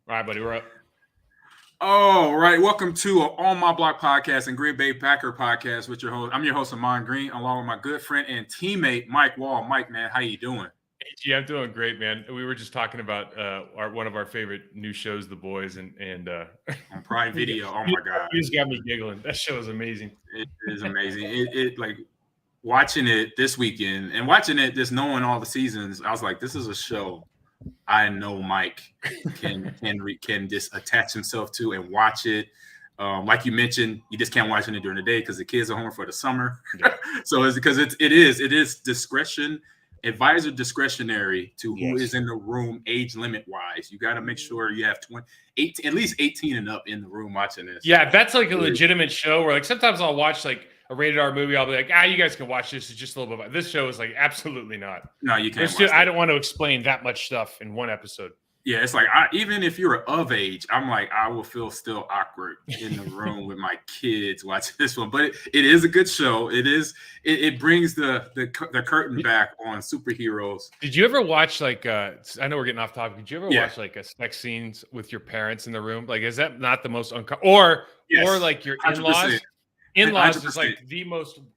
All right, buddy, we're up. All right, welcome to On My Block podcast and Green Bay Packer podcast with your host. I'm your host, Amon Green, along with my good friend and teammate, Mike Wall. Mike, man, how you doing? Hey, I'm doing great, man. We were just talking about one of our favorite new shows, The Boys, and on Prime Video. Oh my God, you just got me giggling. That show is amazing. It is amazing. It like watching it this weekend and watching it, just knowing all the seasons. I was like, this is a show I know Mike can just attach himself to and watch it. Like you mentioned, you just can't watch it during the day because the kids are home for the summer. Yeah. So it's because it is discretion, advisor discretionary to who is in the room, age limit wise. You got to make sure you have 18, at least 18 and up in the room watching this. Yeah, that's like a legitimate show where like sometimes I'll watch like a rated R movie. I'll be like, you guys can watch this. It's just a little bit. This show is like absolutely not. No, you can't. I don't want to explain that much stuff in one episode. Yeah, it's like even if you're of age, I'm like I will feel still awkward in the room with my kids watching this one. But it is a good show. It brings the curtain back on superheroes. Did you ever watch like I know we're getting off topic. Did you ever watch like a sex scenes with your parents in the room? Like, is that not the most or like your in-laws? 100%. In-laws is like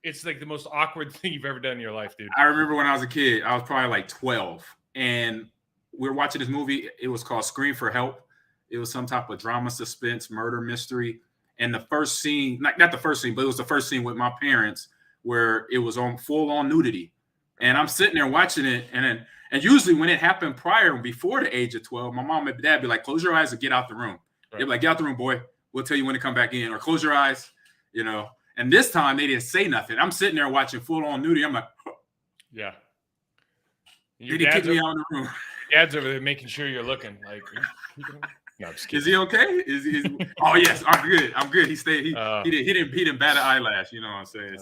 it's like the most awkward thing you've ever done in your life, dude. I remember when I was a kid, I was probably like 12, and we were watching this movie. It was called Scream for Help. It was some type of drama, suspense, murder mystery. And the first scene, not the first scene, but it was the first scene with my parents where it was on full-on nudity. And I'm sitting there watching it, and usually when it happened before the age of 12, my mom and dad be like, close your eyes and get out the room. Right. They'd be like, get out the room, boy. We'll tell you when to come back in, or close your eyes. You know, and this time they didn't say nothing. I'm sitting there watching full on nudity. I'm like, yeah. Did he kick me out of the room? Dad's over there making sure you're looking. Like, no, I'm just kidding. Is he okay? Is oh yes, I'm good. He stayed. He didn't bat an eyelash. You know what I'm saying?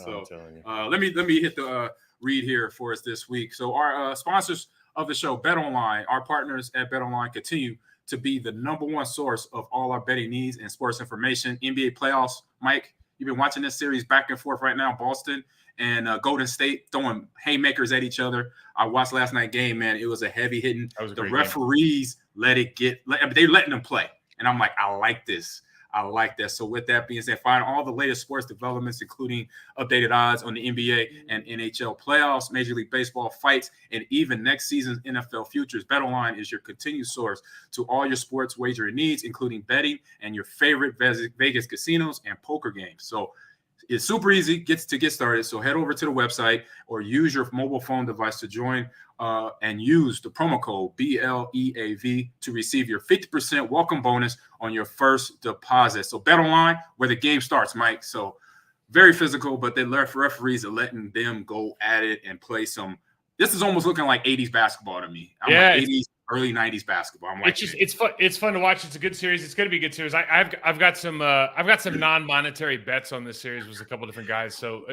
Let me hit the read here for us this week. So our sponsors of the show, BetOnline, our partners at BetOnline, continue to be the number one source of all our betting needs and sports information. NBA playoffs, Mike. You've been watching this series back and forth right now, Boston and Golden State throwing haymakers at each other. I watched last night's game, man. It was a heavy hitting. The referees they're letting them play. And I'm like, I like this. I like that. So with that being said, find all the latest sports developments, including updated odds on the NBA and NHL playoffs, Major League Baseball fights, and even next season's NFL futures. BetOnline is your continued source to all your sports wagering needs, including betting and your favorite Vegas casinos and poker games. So it's super easy to get started. So head over to the website or use your mobile phone device to join and use the promo code BLEAV to receive your 50% welcome bonus on your first deposit. So BetOnline, where the game starts, Mike. So very physical, but the referees are letting them go at it and play some. This is almost looking like 80s basketball to me. Like 80s, early 90s basketball. I'm like, it's fun. It's fun to watch. It's a good series. It's going to be a good series. I've got some non-monetary bets on this series with a couple different guys. So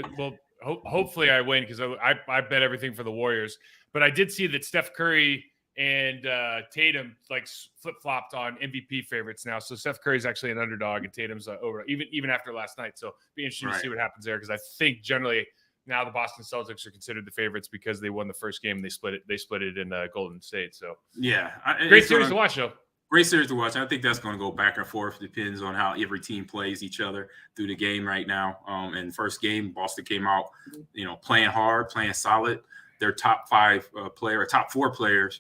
hopefully I win because I bet everything for the Warriors. But I did see that Steph Curry and Tatum like flip-flopped on MVP favorites now. So Steph Curry's actually an underdog and Tatum's over even after last night. So be interesting to see what happens there because I think generally now the Boston Celtics are considered the favorites because they won the first game. They split it in Golden State. So yeah, great series to watch, though. Great series to watch. I think that's going to go back and forth. Depends on how every team plays each other through the game right now. And first game, Boston came out, playing hard, playing solid. Their top four players,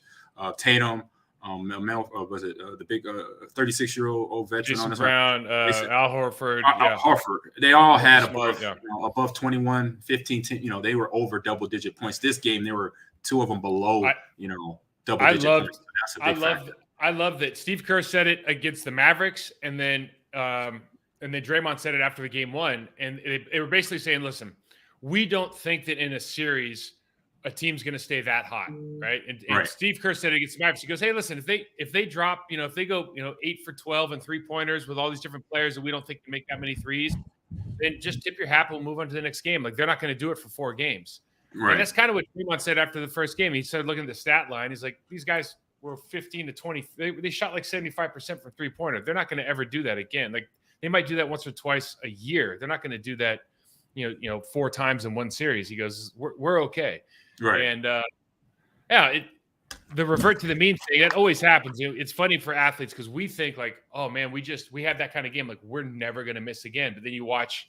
Tatum, the big 36-year-old veteran on his Brown, Al Horford. Al Horford. They all had above 21, 15, 10. They were over double-digit points. This game, there were two of them below, double-digit points. I love that Steve Kerr said it against the Mavericks, and then Draymond said it after the game one, and they were basically saying, "Listen, we don't think that in a series a team's going to stay that hot, right?" And Steve Kerr said it against the Mavericks. He goes, "Hey, listen, if they drop, if they go, 8 for 12 and 3-pointers with all these different players that we don't think can make that many threes, then just tip your hat and we'll move on to the next game. Like they're not going to do it for 4 games." Right. And that's kind of what Draymond said after the first game. He started looking at the stat line. He's like, these guys were 15 to 20. They shot like 75% from 3-pointer. They're not going to ever do that again. Like they might do that once or twice a year. They're not going to do that, 4 times in one series. He goes, we're okay. Right. And the revert to the mean thing, that always happens. It's funny for athletes because we think like, oh man, we have that kind of game. Like we're never going to miss again. But then you watch,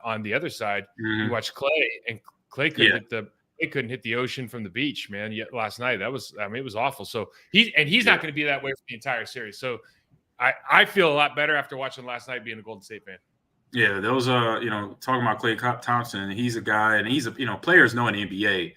on the other side, you watch Clay, and Clay couldn't hit the ocean from the beach, man. Yet last night, it was awful. So he's not going to be that way for the entire series. So I feel a lot better after watching last night being a Golden State fan. Yeah, those talking about Klay Thompson, he's a guy, and he's players know in the NBA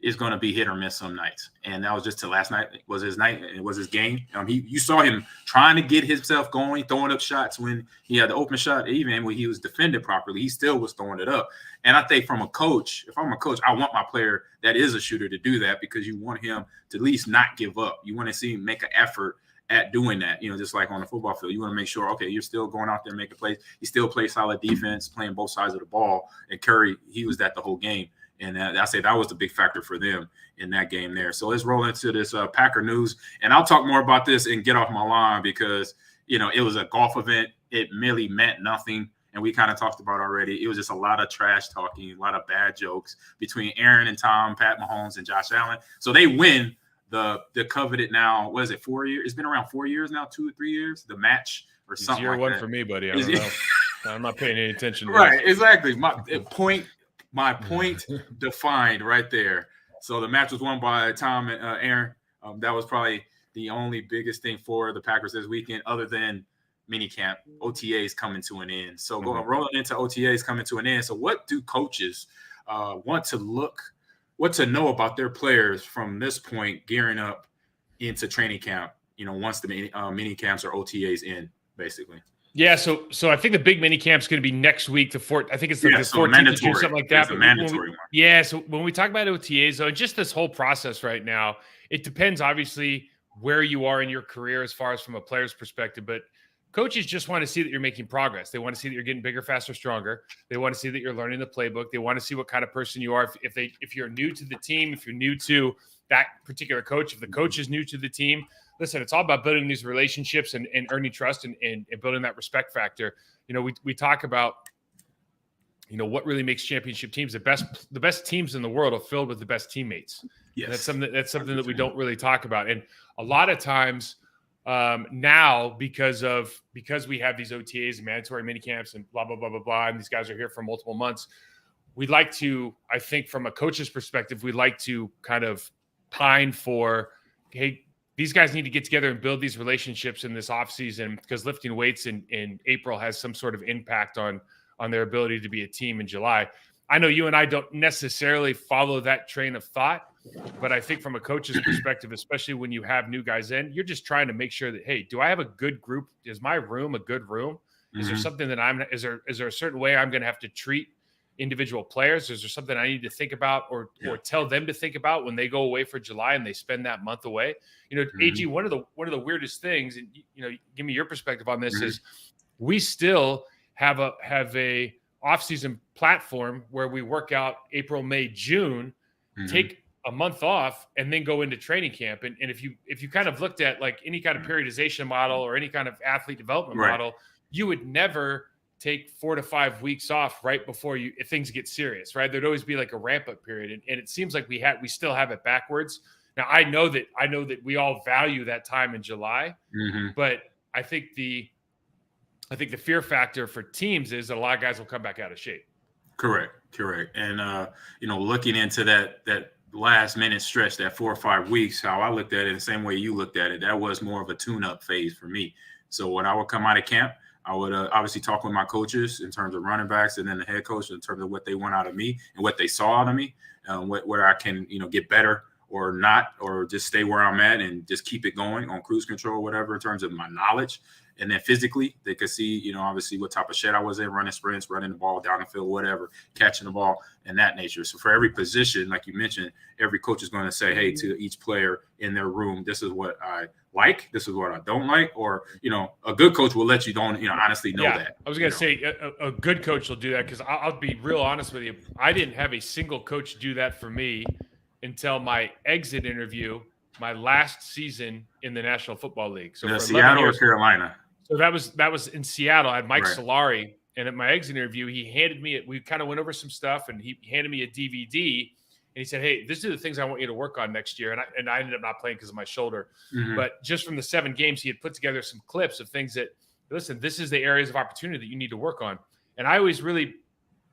is going to be hit or miss some nights. And that was just last night was his night. It was his game. You saw him trying to get himself going, throwing up shots when he had the open shot. Even when he was defended properly, he still was throwing it up. And I think from a coach, if I'm a coach, I want my player that is a shooter to do that because you want him to at least not give up. You want to see him make an effort at doing that, just like on the football field. You want to make sure, okay, you're still going out there making plays. He still plays solid defense, playing both sides of the ball. And Curry, he was that the whole game. And I say that was the big factor for them in that game there. So let's roll into this Packer news. And I'll talk more about this and get off my line because, it was a golf event. It merely meant nothing. And we kind of talked about already. It was just a lot of trash talking, a lot of bad jokes between Aaron and Tom, Pat Mahomes and Josh Allen. So they win the coveted now, what is it, 4 years? It's been around 4 years now, 2 or 3 years, the match or something year like one that. For me, buddy. I don't know. I'm not paying any attention to right, this. Exactly. My point defined right there. So the match was won by Tom and Aaron. That was probably the only biggest thing for the Packers this weekend, other than minicamp. OTAs coming to an end. So rolling into OTAs coming to an end. So what do coaches want to know about their players from this point, gearing up into training camp? Once the mini camps or OTAs end, basically. Yeah, so I think the big mini camp is going to be next week. I think it's the 14th of June, something like that. It's a mandatory one. Yeah, so when we talk about OTAs, though, just this whole process right now, it depends obviously where you are in your career as far as from a player's perspective. But coaches just want to see that you're making progress. They want to see that you're getting bigger, faster, stronger. They want to see that you're learning the playbook. They want to see what kind of person you are. If you're new to the team, if you're new to that particular coach, if the coach is new to the team. Listen, it's all about building these relationships and earning trust and building that respect factor. We talk about, what really makes championship teams. The best teams in the world are filled with the best teammates. Yes. That's something that we don't really talk about. And a lot of times now, because we have these OTAs and mandatory mini camps and blah, blah, blah, blah, blah, and these guys are here for multiple months, we'd like to, I think from a coach's perspective, we'd like to kind of pine for, hey, these guys need to get together and build these relationships in this offseason because lifting weights in April has some sort of impact on their ability to be a team in July. I know you and I don't necessarily follow that train of thought, but I think from a coach's perspective, especially when you have new guys in, you're just trying to make sure that, hey, do I have a good group? Is my room a good room? Is there something that is there a certain way I'm going to have to treat individual players? Is there something I need to think about or tell them to think about when they go away for July and they spend that month away? AG, one of the weirdest things, and give me your perspective on this, is we still have a off-season platform where we work out April, May, June, take a month off, and then go into training camp. And if you kind of looked at like any kind of periodization model or any kind of athlete development model, you would never take 4 to 5 weeks off right before if things get serious, right? There'd always be like a ramp up period. And it seems like we still have it backwards. Now I know that we all value that time in July, but I think the fear factor for teams is that a lot of guys will come back out of shape. Correct. And, looking into that last minute stretch, that 4 or 5 weeks, how I looked at it the same way you looked at it, that was more of a tune-up phase for me. So when I would come out of camp, I would obviously talk with my coaches in terms of running backs and then the head coach in terms of what they want out of me and what they saw out of me, where I can, get better or not, or just stay where I'm at and just keep it going on cruise control or whatever in terms of my knowledge. And then physically, they could see, obviously what type of shape I was in, running sprints, running the ball down the field, whatever, catching the ball and that nature. So for every position, like you mentioned, every coach is going to say, hey, to each player in their room, this is what I like, this is what I don't like. Or, a good coach will let you honestly know that. I was going to say a good coach will do that because I'll be real honest with you. I didn't have a single coach do that for me until my exit interview, my last season in the National Football League. So for Seattle or Carolina? So that was in Seattle. I had Mike Solari, and at my exit interview, he handed me we kind of went over some stuff, and he handed me a DVD, he said, hey, these are the things I want you to work on next year. And I ended up not playing because of my shoulder. Mm-hmm. But just from the 7 games, he had put together some clips of things that, listen, this is the areas of opportunity that you need to work on. And I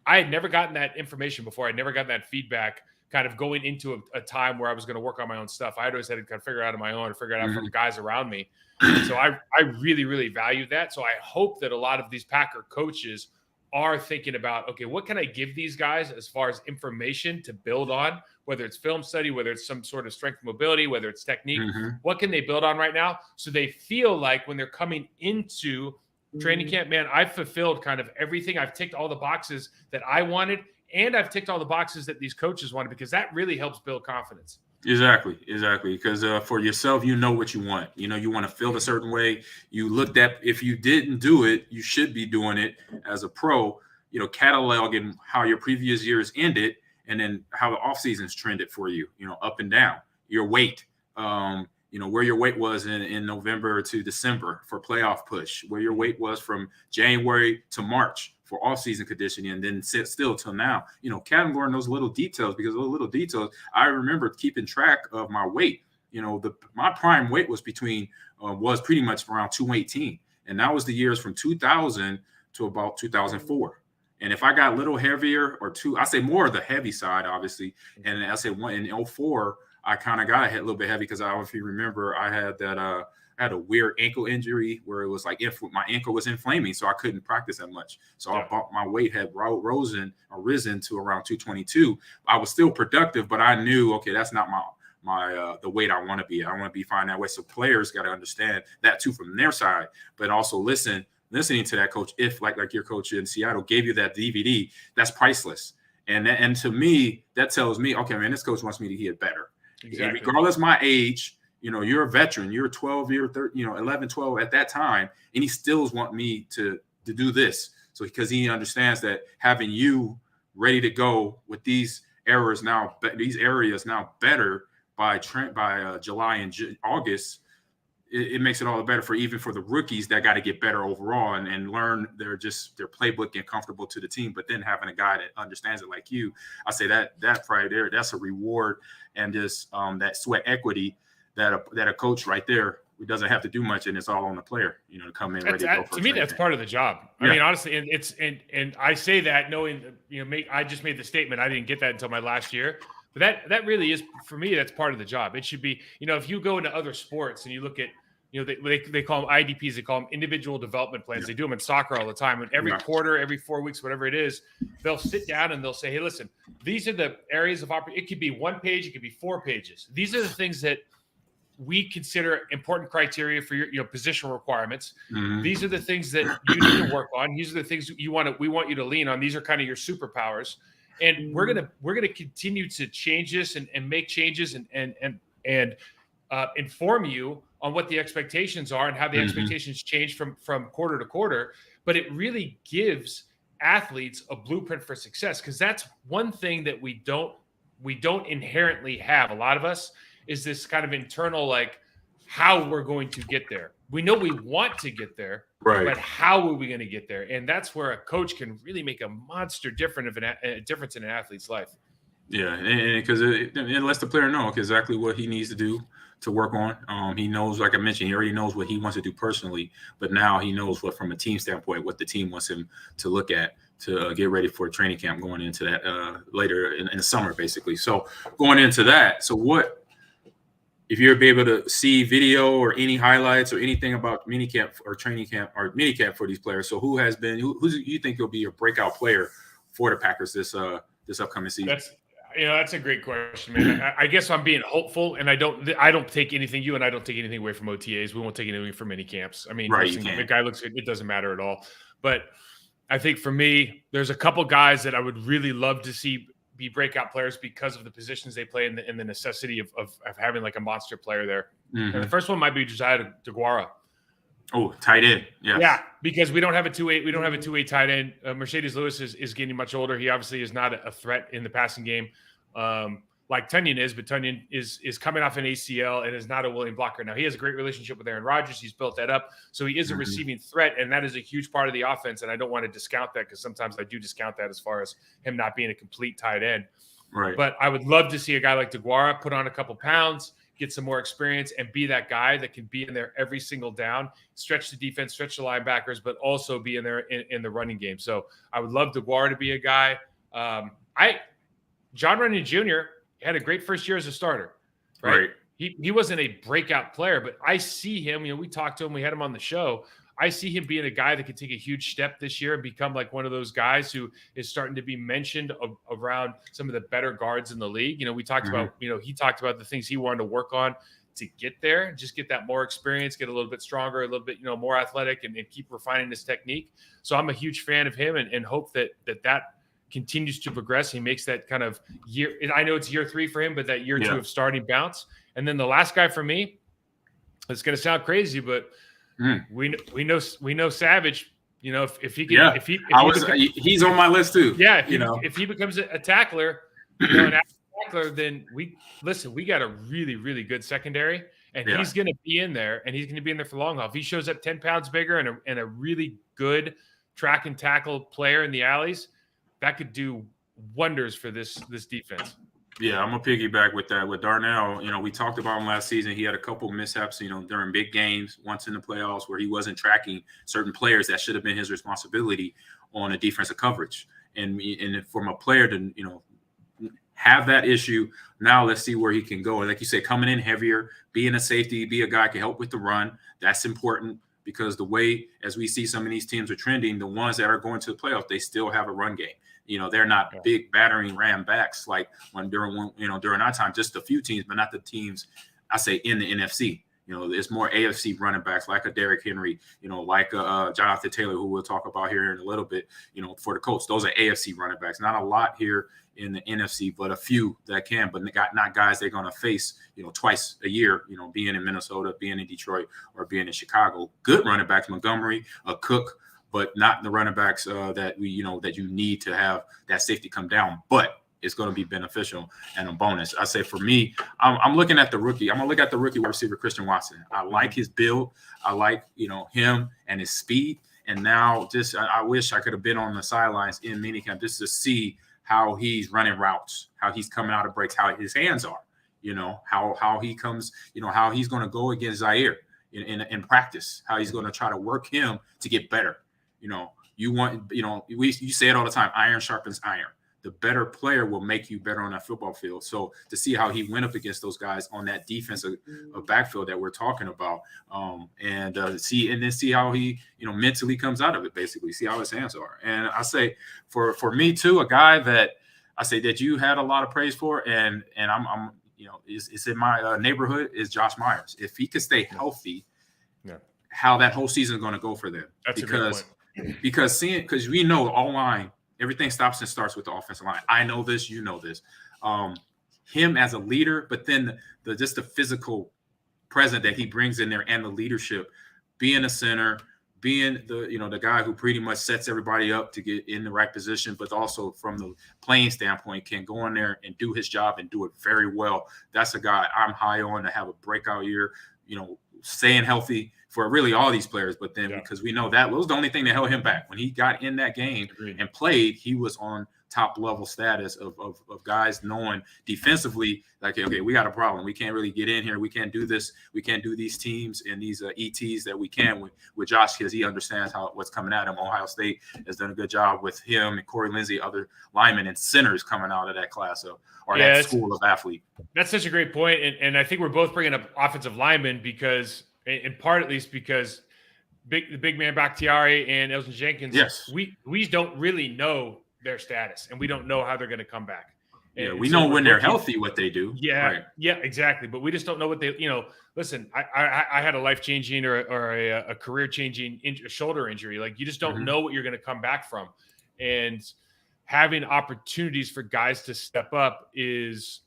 had never gotten that information before. I'd never gotten that feedback kind of going into a time where I was going to work on my own stuff. I had always had to kind of figure it out on my own or figure it out from guys around me. And so I really, really value that. So I hope that a lot of these Packer coaches are thinking about, okay, what can I give these guys as far as information to build on, whether it's film study, whether it's some sort of strength and mobility, whether it's technique, what can they build on right now? So they feel like when they're coming into training camp, man, I've fulfilled kind of everything. I've ticked all the boxes that I wanted, and I've ticked all the boxes that these coaches wanted, because that really helps build confidence. Exactly. Because for yourself, you know what you want. You want to feel a certain way. You looked at, if you didn't do it, you should be doing it as a pro, cataloging how your previous years ended and then how the off seasons trended for you, up and down, your weight, where your weight was in November to December for playoff push, where your weight was from January to March for off-season conditioning, and then sit still till now. Cataloging those little details, because those little details, I remember keeping track of my weight. My prime weight was was pretty much around 218, and that was the years from 2000 to about 2004. And if I got a little heavier I say more of the heavy side, obviously, and I say one in 2004, I kind of got a little bit heavy because if you remember, I had that I had a weird ankle injury where it was like if my ankle was inflaming, so I couldn't practice that much. So my weight had risen to around 222. I was still productive, but I knew, okay, that's not my the weight I want to be. I want to be fine that way. So players got to understand that too from their side, but also listening to that coach. If like your coach in Seattle gave you that DVD, that's priceless. And to me, that tells me, okay, man, this coach wants me to get better. Exactly. And regardless of my age, you're a veteran, you're 12, you're 11, 12 at that time, and he still wants me to do this. So because he understands that having you ready to go with these areas now better by July and August, it makes it all the better for the rookies that got to get better overall and learn their playbook and comfortable to the team. But then having a guy that understands it like you, I say that right there, that's a reward, and just that sweat equity that a coach right there who doesn't have to do much, and it's all on the player, to come in ready to go. To me, that's part of the job. Yeah. I mean, honestly, and I say that knowing I just made the statement. I didn't get that until my last year. But that really is, for me, that's part of the job. It should be, if you go into other sports and you look at, they call them IDPs, they call them individual development plans. Yeah. They do them in soccer all the time. And every quarter, every 4 weeks, whatever it is, they'll sit down and they'll say, hey, listen, these are the areas of opportunity. It could be 1 page, it could be 4 pages. These are the things that we consider important criteria for your positional requirements. Mm-hmm. These are the things that you need to work on. These are the things we want you to lean on. These are kind of your superpowers. And we're gonna continue to change this and make changes and inform you on what the expectations are and how the expectations change from quarter to quarter. But it really gives athletes a blueprint for success, because that's one thing that we don't inherently have. A lot of us is this kind of internal, like, how we're going to get there. We know we want to get there, right? But how are we going to get there? And that's where a coach can really make a monster difference in an athlete's life. Yeah, and because it lets the player know exactly what he needs to do to work on. He knows, like I mentioned, he already knows what he wants to do personally, but now he knows what, from a team standpoint, what the team wants him to look at to get ready for a training camp going into that later in the summer, basically. So going into that, so what, if you're able to see video or any highlights or anything about minicamp or training camp or minicamp for these players, so who do you think will be a breakout player for the Packers this upcoming season? That's a great question, man. I guess I'm being hopeful, and I don't take anything. You and I don't take anything away from OTAs. We won't take anything from mini camps. I mean, right, the guy looks good. It doesn't matter at all. But I think for me, there's a couple guys that I would really love to see be breakout players because of the positions they play and the necessity of having like a monster player there. Mm-hmm. And the first one might be Josiah DeGuara. Oh, tight end. Yes. Yeah, because we don't have a 2-8. We don't have a 2-8 tight end. Mercedes Lewis is getting much older. He obviously is not a threat in the passing game like Tonyan is, but Tonyan is coming off an ACL and is not a willing blocker. Now, he has a great relationship with Aaron Rodgers. He's built that up. So he is a receiving threat, and that is a huge part of the offense. And I don't want to discount that, because sometimes I do discount that as far as him not being a complete tight end. Right. But I would love to see a guy like DeGuara put on a couple pounds, get some more experience, and be that guy that can be in there every single down, stretch the defense, stretch the linebackers, but also be in there in the running game. So I would love DeGuara to be a guy. John Runyon Jr. had a great first year as a starter, right? He wasn't a breakout player, but I see him. We talked to him. We had him on the show. I see him being a guy that could take a huge step this year and become like one of those guys who is starting to be mentioned around some of the better guards in the league. We talked about, he talked about the things he wanted to work on to get there, just get that more experience, get a little bit stronger, a little bit, more athletic, and keep refining his technique. So I'm a huge fan of him and hope that continues to progress. He makes that kind of year. And I know it's year 3 for him, but that year 2 of starting bounce. And then the last guy for me, it's going to sound crazy, but we know Savage. If he can, he's on my list too. Yeah, if he becomes a tackler, an tackler, then we got a really, really good secondary, and he's going to be in there, and he's going to be in there for the long haul. If he shows up 10 pounds bigger and a really good track and tackle player in the alleys, that could do wonders for this defense. Yeah, I'm gonna piggyback with that. With Darnell, we talked about him last season. He had a couple mishaps, during big games, once in the playoffs, where he wasn't tracking certain players that should have been his responsibility on a defensive coverage. And from a player to, have that issue, now let's see where he can go. And like you said, coming in heavier, being a safety, be a guy who can help with the run. That's important because the way, as we see some of these teams are trending, the ones that are going to the playoffs, they still have a run game. They're not big battering ram backs like during our time, just a few teams, but not the teams, I say, in the NFC. There's more AFC running backs like a Derrick Henry, like a Jonathan Taylor, who we'll talk about here in a little bit, for the Colts. Those are AFC running backs. Not a lot here in the NFC, but a few that can, but not guys they're going to face, twice a year, being in Minnesota, being in Detroit, or being in Chicago. Good running backs, Montgomery, Cook, but not the running backs that you need to have that safety come down. But it's going to be beneficial and a bonus. I say for me, I'm looking at the rookie. I'm going to look at the rookie wide receiver, Christian Watson. I like his build. I like, him and his speed. And now I wish I could have been on the sidelines in minicamp just to see how he's running routes, how he's coming out of breaks, how his hands are, how he comes, how he's going to go against Zaire in practice, how he's going to try to work him to get better. You say it all the time, iron sharpens iron. The better player will make you better on that football field. So to see how he went up against those guys on that defensive backfield that we're talking about, and see how he, mentally comes out of it, basically, see how his hands are. And I say for me too, a guy that I say that you had a lot of praise for, and I'm is in my neighborhood, is Josh Myers. If he could stay healthy, how that whole season is going to go for them. That's a good point. Because we know all line, everything stops and starts with the offensive line. I know this, you know this. Him as a leader, but then the physical presence that he brings in there and the leadership, being a center, being the guy who pretty much sets everybody up to get in the right position, but also from the playing standpoint can go in there and do his job and do it very well. That's a guy I'm high on to have a breakout year, staying healthy for really all these players, but then because we know that was the only thing that held him back. When he got in that game and played, he was on top level status of guys knowing defensively, like, okay, we got a problem. We can't really get in here. We can't do this. We can't do these teams and these ETs that we can with Josh, because he understands what's coming at him. Ohio State has done a good job with him and Corey Lindsey, other linemen and centers coming out of that class or that school of athlete. That's such a great point. And I think we're both bringing up offensive linemen because, in part at least, because the big man Bakhtiari and Elgton Jenkins, we don't really know their status, and we don't know how they're going to come back. And we know when they're healthy what they do. Yeah, exactly. But we just don't know what they. Listen, I had a life-changing or a career-changing shoulder injury. Like, you just don't know what you're going to come back from, and having opportunities for guys to step up is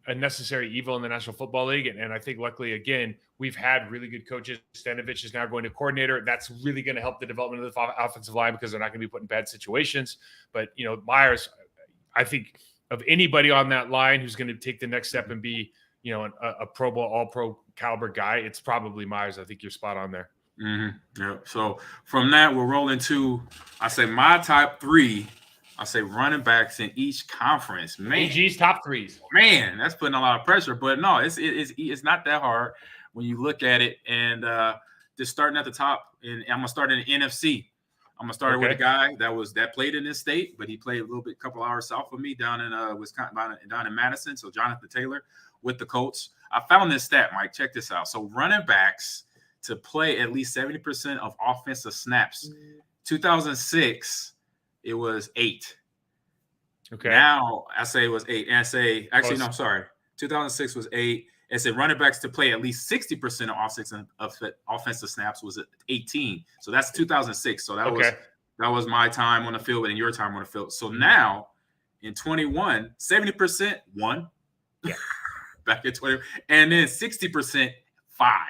a necessary evil in the National Football League. And I think luckily, again, we've had really good coaches. Stanovich is now going to coordinator. That's really going to help the development of the offensive line because they're not going to be put in bad situations. But, Myers, I think of anybody on that line who's going to take the next step and be, a Pro Bowl, all-pro caliber guy, it's probably Myers. I think you're spot on there. Mm-hmm. Yeah. So from that, we'll roll into, I say, my top 3 I say running backs in each conference. Man, AG's top threes. Man, that's putting a lot of pressure. But no, it's not that hard when you look at it. And just starting at the top, and I'm gonna start in the NFC. I'm gonna start with a guy that played in this state, but he played a little bit, couple hours south of me, down in Wisconsin, down in Madison. So Jonathan Taylor with the Colts. I found this stat, Mike. Check this out. So running backs to play at least 70% of offensive snaps. 2006, it was 8. Okay. Now I say it was 8. And I say, actually, no, I'm sorry. 2006 was 8. And said running backs to play at least 60% of offensive snaps was 18. So that's 2006. So that was my time on the field and your time on the field. So now in 21, 70% 1. Yeah. Back in 20, and then 60% 5.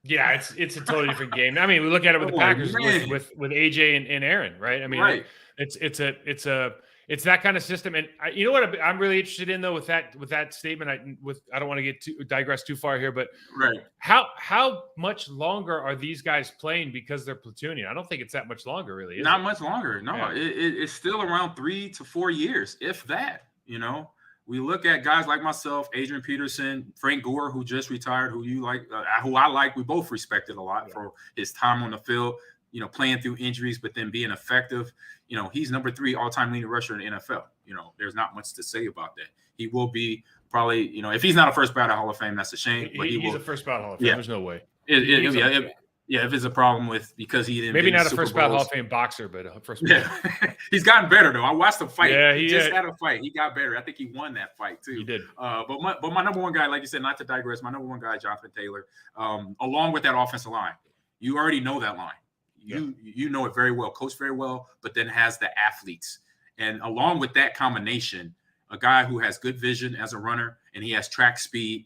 Yeah, it's a totally different game. I mean, we look at it with the Packers with AJ and Aaron, right? I mean, it's that kind of system. And you know what I'm really interested in though with that statement. I don't want to digress too far here, but how much longer are these guys playing because they're platooning? I don't think it's that much longer, really. Not much longer. No, it's still around 3 to 4 years, if that. You know. We look at guys like myself, Adrian Peterson, Frank Gore, who just retired, who you like, who I like. We both respected a lot for his time on the field, you know, playing through injuries, but then being effective. You know, he's number 3 all-time leading rusher in the NFL. You know, there's not much to say about that. He will be probably, you know, if he's not a first ballot Hall of Fame, that's a shame. But he's a first ballot Hall of Fame. Yeah. There's no way. If it's a problem because he didn't. Maybe not a first ballot Hall of Fame boxer, but a first. Yeah, he's gotten better though. I watched him fight. Yeah, he just had a fight. He got better. I think he won that fight too. He did. But my number one guy, like you said, not to digress, my number one guy, Jonathan Taylor. Along with that offensive line, you already know that line. You know it very well, coached very well, but then has the athletes, and along with that combination, a guy who has good vision as a runner and he has track speed.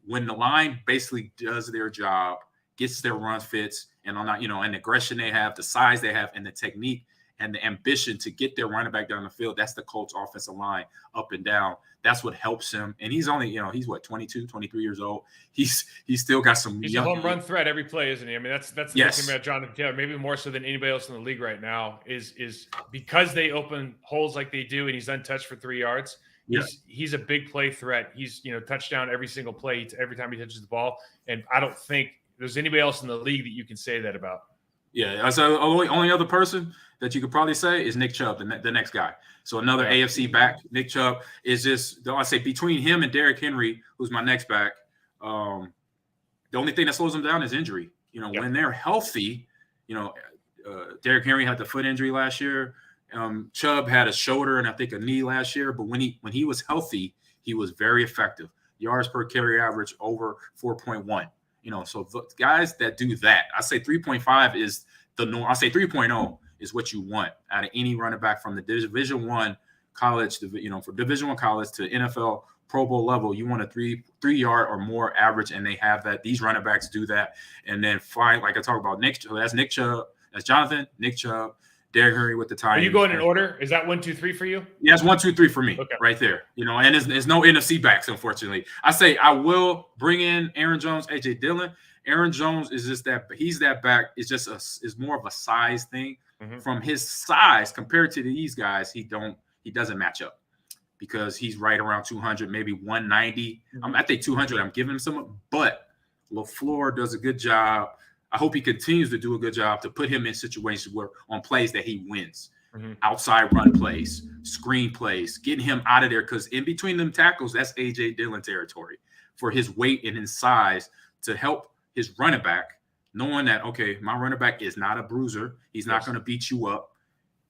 When the line basically does their job, gets their run fits, and on that, you know, and the aggression they have, the size they have, and the technique and the ambition to get their running back down the field. That's the Colts offensive line up and down. That's what helps him. And he's only, you know, he's what, 22, 23 years old. He's still got some. He's a home run threat every play, isn't he? I mean, that's the thing about Jonathan Taylor, maybe more so than anybody else in the league right now, is because they open holes like they do, and he's untouched for 3 yards. He's a big play threat. He's, you know, touchdown every single play, every time he touches the ball. And I don't think there's anybody else in the league that you can say that about. Yeah, so only other person that you could probably say is Nick Chubb, the next guy. So another AFC back, Nick Chubb is just, I say between him and Derrick Henry, who's my next back, the only thing that slows them down is injury. You know, when they're healthy, you know, Derrick Henry had the foot injury last year. Chubb had a shoulder and I think a knee last year, but when he was healthy, he was very effective. Yards per carry average over 4.1. You know, so the guys that do that, I say 3.5 is the norm. I say 3.0 is what you want out of any running back from the Division I college, you know, for Division I college to NFL Pro Bowl level. You want a 3-yard or more average, and they have that. These running backs do that, and then like I talked about Nick. So that's Nick Chubb. That's Jonathan, Nick Chubb, Derrick Henry with the Titans. Are you going in order? Is that 1, 2, 3 for you? Yeah, it's 1, 2, 3 for me, right there. You know, and there's no NFC backs, unfortunately. I say I will bring in Aaron Jones, AJ Dillon. Aaron Jones is just that. He's that back. It's just is more of a size thing. From his size compared to these guys, he doesn't match up because he's right around 200, maybe 190. I think 200. I'm giving him some, but LaFleur does a good job. I hope he continues to do a good job to put him in situations where on plays that he wins, outside run plays, screen plays, getting him out of there. Because in between them tackles, that's AJ Dillon territory for his weight and his size to help his running back, knowing that, okay, my running back is not a bruiser. He's not going to beat you up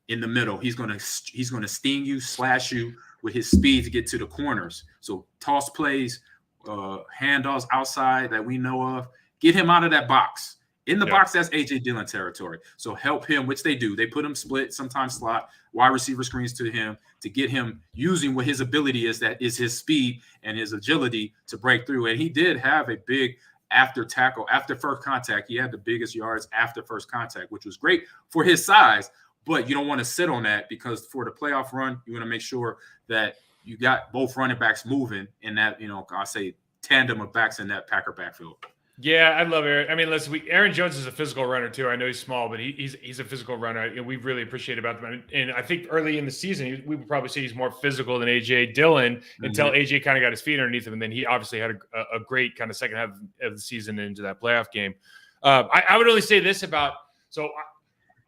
in the middle. He's going to sting you, slash you with his speed to get to the corners. So toss plays, handoffs outside that we know of, get him out of that box. In the box, that's AJ Dillon territory. So help him, which they do. They put him split, sometimes slot, wide receiver screens to him to get him using what his ability is, that is his speed and his agility to break through. And he did have a big after tackle, after first contact. He had the biggest yards after first contact, which was great for his size. But you don't want to sit on that because for the playoff run, you want to make sure that you got both running backs moving in that, you know, I say tandem of backs in that Packer backfield. Yeah, I love Aaron. I mean, listen, Aaron Jones is a physical runner too. I know he's small, but he's a physical runner. And we really appreciate about him. And I think early in the season, we would probably say he's more physical than AJ Dillon until AJ kind of got his feet underneath him, and then he obviously had a great kind of second half of the season into that playoff game. I would only say this about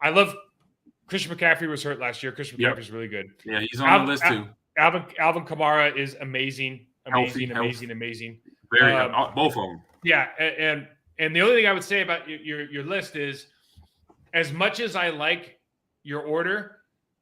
I love Christian McCaffrey was hurt last year. Christian McCaffrey's really good. Yeah, he's on the list too. Alvin Kamara is amazing. Amazing. Very both of them. Yeah, and the only thing I would say about your list is, as much as I like your order,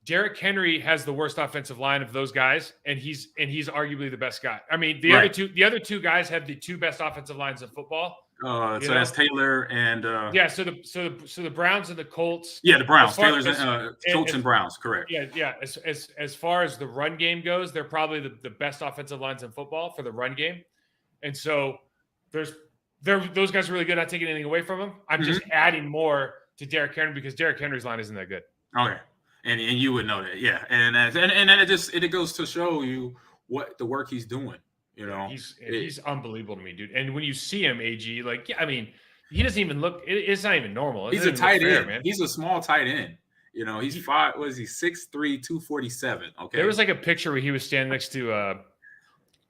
Derrick Henry has the worst offensive line of those guys, and he's arguably the best guy. I mean, the other two guys have the two best offensive lines in football. So that's Taylor and So the Browns and the Colts. Yeah, the Browns, Taylor's and Colts and Browns, correct. Yeah. As far as the run game goes, they're probably the best offensive lines in football for the run game, and so those guys are really good. Not taking anything away from them. I'm just adding more to Derrick Henry because Derrick Henry's line isn't that good. Okay, and you would know that, yeah, and it goes to show you what the work he's doing. You know, he's unbelievable to me, dude. And when you see him, AG, like, yeah, I mean, he doesn't even look. It's not even normal. He's a tight end, man. He's a small tight end. You know, he's 5. What is he? 6'3", 247. Okay. There was like a picture where he was standing next to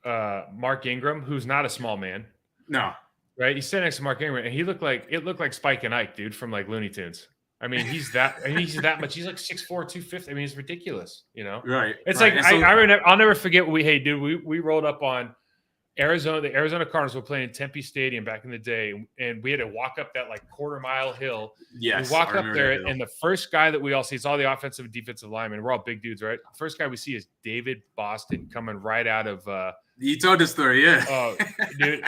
Mark Ingram, who's not a small man. No. Right. He's standing next to Mark Ingram, and it looked like Spike and Ike, dude, from like Looney Tunes. I mean, he's that much. He's like 6'4", 250. I mean, it's ridiculous, you know? Right. It's like, I'll never forget what we rolled up on Arizona. The Arizona Cardinals were playing in Tempe Stadium back in the day, and we had to walk up that like quarter-mile hill. Yes. We walk up there, and the first guy that we all see, it's all the offensive and defensive linemen. We're all big dudes, right? The first guy we see is David Boston coming right out of you told the story, yeah. Oh, dude.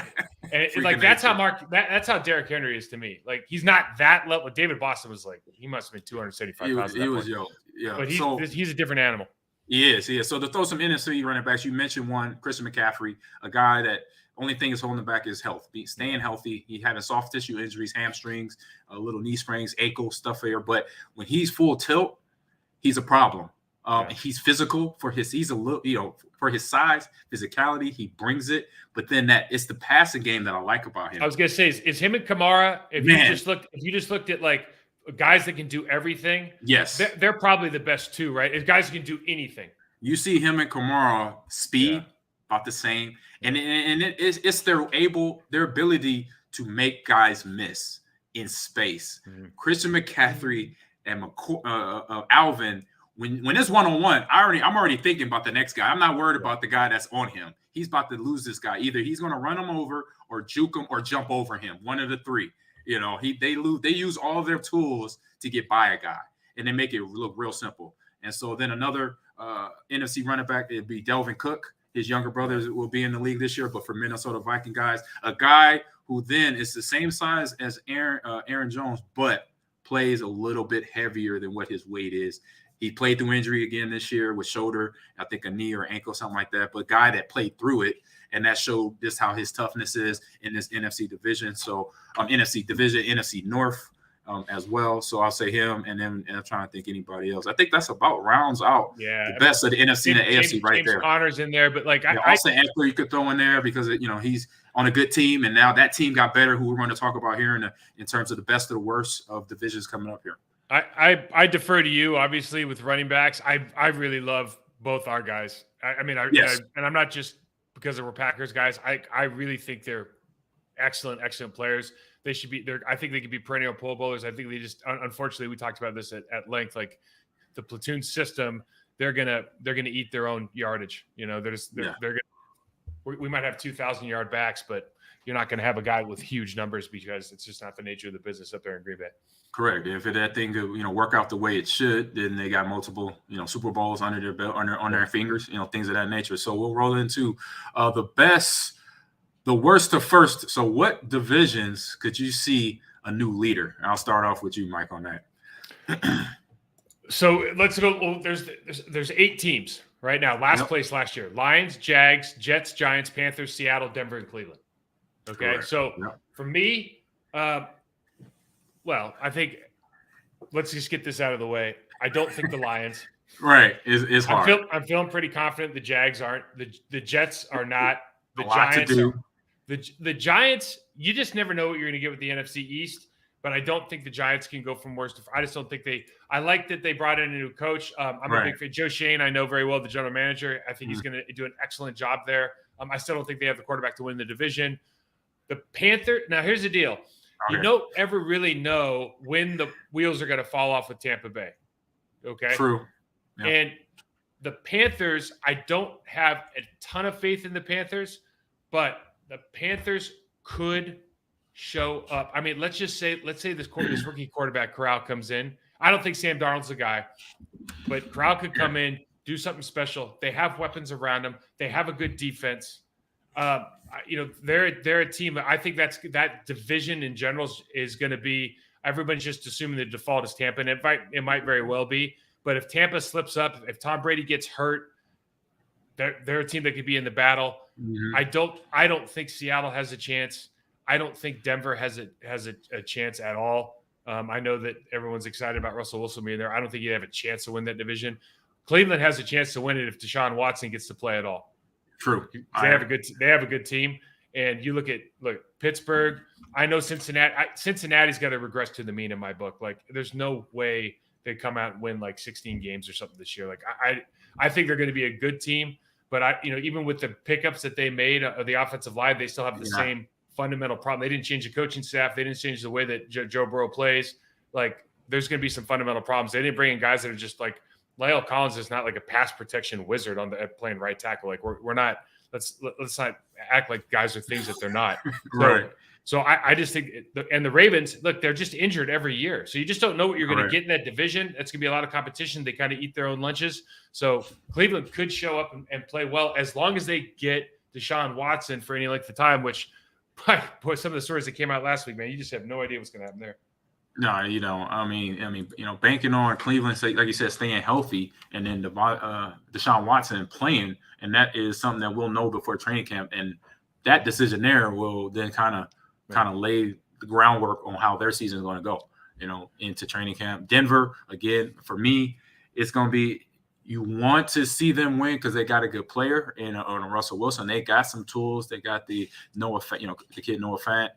And like that's how Derrick Henry is to me. Like he's not that level. David Boston was like he must have been 275 pounds. He was young, yeah. But he's a different animal. He is. So to throw some NFC running backs, you mentioned one, Christian McCaffrey, a guy that only thing is holding him back is health. Staying healthy. He having soft tissue injuries, hamstrings, little knee sprains, ankle stuff there. But when he's full tilt, he's a problem. He's physical for his for his size, physicality, he brings it. But then it's the passing game that I like about him. I was gonna say is him and Kamara. If you just looked at like guys that can do everything, yes, they're probably the best too, right? If guys can do anything, you see him and Kamara speed about the same, and it's their ability to make guys miss in space. Mm-hmm. Christian McCaffrey and Alvin. When it's one-on-one, I'm already thinking about the next guy. I'm not worried about the guy that's on him. He's about to lose this guy. Either he's going to run him over or juke him or jump over him. One of the three. You know, they use all of their tools to get by a guy, and they make it look real simple. And so then another NFC running back, it'd be Delvin Cook. His younger brother will be in the league this year, but for Minnesota Viking guys, a guy who then is the same size as Aaron Jones, but plays a little bit heavier than what his weight is. He played through injury again this year with shoulder, I think a knee or ankle, something like that. But a guy that played through it, and that showed just how his toughness is in this NFC division. So NFC North as well. So I'll say him, and then I'm trying to think anybody else. I think that's about rounds out the best of the NFC and the AFC right there. James Conner's in there, but like Austin Eckler you could throw in there because he's on a good team, and now that team got better. Who we're going to talk about here in terms of the best of the worst of divisions coming up here. I defer to you, obviously, with running backs. I really love both our guys. And I'm not just because we're Packers guys. I really think they're excellent players. They should be there. I think they could be perennial Pro Bowlers. I think they just, unfortunately, we talked about this at length. Like the platoon system, they're gonna eat their own yardage. You know, we might have 2,000-yard backs, but you're not going to have a guy with huge numbers because it's just not the nature of the business up there in Green Bay. Correct. If that thing could, work out the way it should, then they got multiple, Super Bowls under their belt, on their fingers, things of that nature. So we'll roll into the worst to first. So what divisions could you see a new leader? I'll start off with you, Mike, on that. So let's go. Well, there's 8 teams right now. Last place last year: Lions, Jags, Jets, Giants, Panthers, Seattle, Denver, and Cleveland. Okay, correct. So for me, well, I think let's just get this out of the way. I don't think the Lions. Right, is hard. I'm feeling pretty confident the Jags aren't. The Jets are not. The Giants. The Giants. you just never know what you're going to get with the NFC East. But I don't think the Giants can go from worst to. I just don't think they. I like that they brought in a new coach. I'm a big fan. Joe Schoen, I know very well, the general manager. I think he's going to do an excellent job there. I still don't think they have the quarterback to win the division. The Panthers. Now, here's the deal. You don't ever really know when the wheels are going to fall off with Tampa Bay. Okay. True. Yeah. And the Panthers, I don't have a ton of faith in the Panthers, but the Panthers could show up. I mean, let's say this rookie quarterback Corral comes in. I don't think Sam Darnold's the guy, but Corral could come in, do something special. They have weapons around them. They have a good defense. They're a team. I think that division in general is going to be. Everybody's just assuming the default is Tampa, and it might very well be. But if Tampa slips up, if Tom Brady gets hurt, they're a team that could be in the battle. Mm-hmm. I don't think Seattle has a chance. I don't think Denver has a chance at all. I know that everyone's excited about Russell Wilson being there. I don't think he'd have a chance to win that division. Cleveland has a chance to win it if Deshaun Watson gets to play at all. True. They have a good team. And you look Pittsburgh. I know Cincinnati. Cincinnati's got to regress to the mean in my book. Like, there's no way they come out and win like 16 games or something this year. Like, I think they're going to be a good team. But even with the pickups that they made of the offensive line, they still have the same fundamental problem. They didn't change the coaching staff. They didn't change the way that Joe Burrow plays. Like, there's going to be some fundamental problems. They didn't bring in guys that are just like La'el Collins is not like a pass protection wizard playing right tackle. Like, we're not. Let's not act like guys are things that they're not. Right. So I just think and the Ravens, look, they're just injured every year. So you just don't know what you're going to get in that division. That's going to be a lot of competition. They kind of eat their own lunches. So Cleveland could show up and play well as long as they get Deshaun Watson for any length of time, which, boy, some of the stories that came out last week, man, you just have no idea what's going to happen there. No, I mean, banking on Cleveland, like you said, staying healthy, and then Deshaun Watson playing, and that is something that we'll know before training camp, and that decision there will then kind of lay the groundwork on how their season is going to go, into training camp. Denver, again, for me, it's going to be, you want to see them win because they got a good player on Russell Wilson. They got some tools. They got the the kid Noah Fant,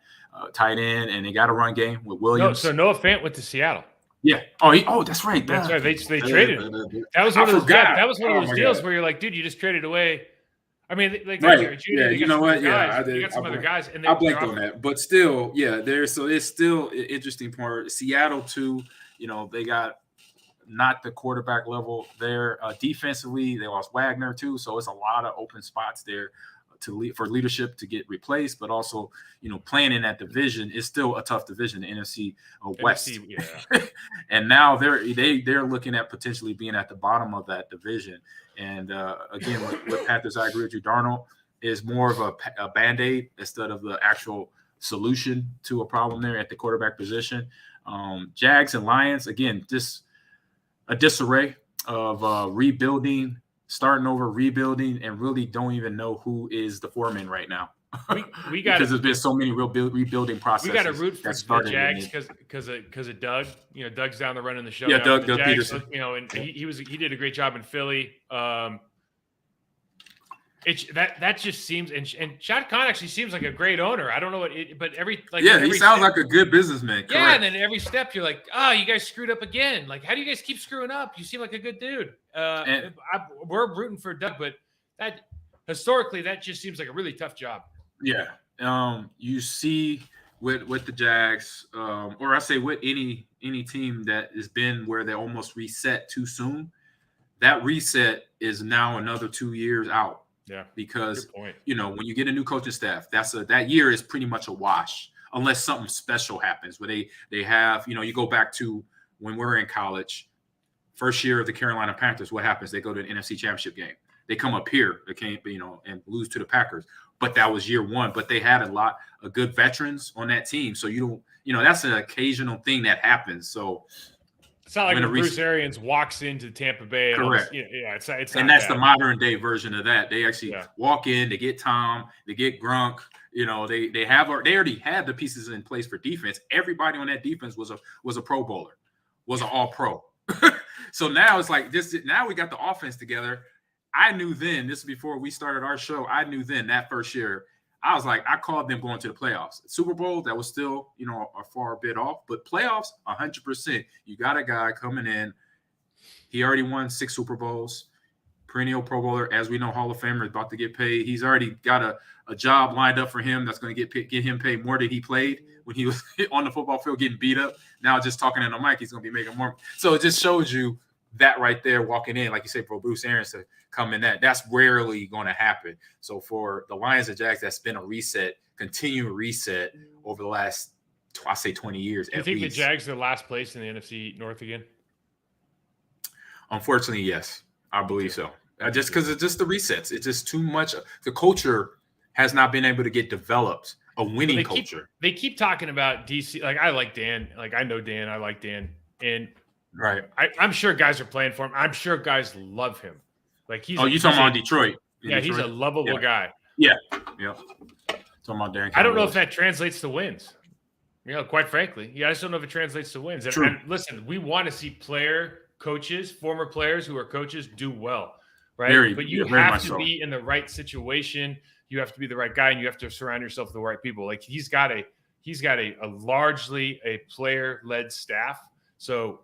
tight end, and they got a run game with Williams. So Noah Fant went to Seattle. Yeah. Oh, that's right. That's right. They traded him. That was one of those. That was one of those deals where you're like, dude, you just traded away. I mean, like, right. You know what? Yeah, I did. You got some other guys, and I blanked on that, but still, it's still an interesting part. Seattle too. They got not the quarterback level there. Defensively, they lost Wagner too, so it's a lot of open spots there for leadership to get replaced. But also, playing in that division is still a tough division, the NFC West. And now they're looking at potentially being at the bottom of that division. And again, with Panthers, I agree with you. Darnold is more of a Band-Aid instead of the actual solution to a problem there at the quarterback position. Jags and Lions, again, just a disarray of rebuilding, starting over, rebuilding, and really don't even know who is the foreman right now. We got because there's been so many rebuilding processes. We got to root for the Jags because of Doug. Doug's down the run in the show. Yeah, now. Doug Peterson. And he did a great job in Philly. That just seems and Shad Khan actually seems like a great owner. I don't know but he sounds like a good businessman. Correct. Yeah, and then every step you're like, you guys screwed up again. Like, how do you guys keep screwing up? You seem like a good dude. We're rooting for Doug, but that historically that just seems like a really tough job. Yeah. You see with the Jags, or I say with any team that has been where they almost reset too soon, that reset is now another 2 years out. Yeah. Because when you get a new coaching staff, that year is pretty much a wash unless something special happens where they have, you go back to when we're in college, first year of the Carolina Panthers, what happens? They go to an NFC Championship game. They come up here, they can't, and lose to the Packers. But that was year one. But they had a lot of good veterans on that team. So that's an occasional thing that happens. So it's not like when Bruce Arians walks into Tampa Bay. Correct. It's and that's the modern day version of that. They actually walk in, they get Tom, they get Gronk. They already had the pieces in place for defense. Everybody on that defense was a Pro Bowler, was an All Pro. So now it's like this. Now we got the offense together. I knew then, this is before we started our show, I knew then that first year, I was like, I called them going to the playoffs. Super Bowl, that was still, a far bit off. But playoffs, 100%. You got a guy coming in. He already won 6 Super Bowls. Perennial Pro Bowler, as we know, Hall of Famer, is about to get paid. He's already got a job lined up for him that's going to get him paid more than he played when he was on the football field getting beat up. Now just talking in the mic, he's going to be making more. So it just shows you that right there walking in, like you say, for Bruce Arians to come in that's rarely going to happen. So for the Lions and Jags, that's been a continual reset over the last, I say 20 years. Do you think the Jags are last place in the NFC North again? Unfortunately, yes. I believe so. Just because it's just the resets. It's just too much. The culture has not been able to get developed, a winning culture. They keep talking about DC. Like, I like Dan. Like, I know Dan. I like Dan. And right. I'm sure guys are playing for him. I'm sure guys love him. Like, you talking about Detroit? Yeah, he's a lovable guy. Yeah. Yeah. Talking about Darren. I don't know if that translates to wins. Quite frankly. Yeah, I just don't know if it translates to wins. And listen, we want to see coaches, former players who are coaches, do well, right? But you have to be in the right situation. You have to be the right guy, and you have to surround yourself with the right people. Like he's got a largely a player-led staff. So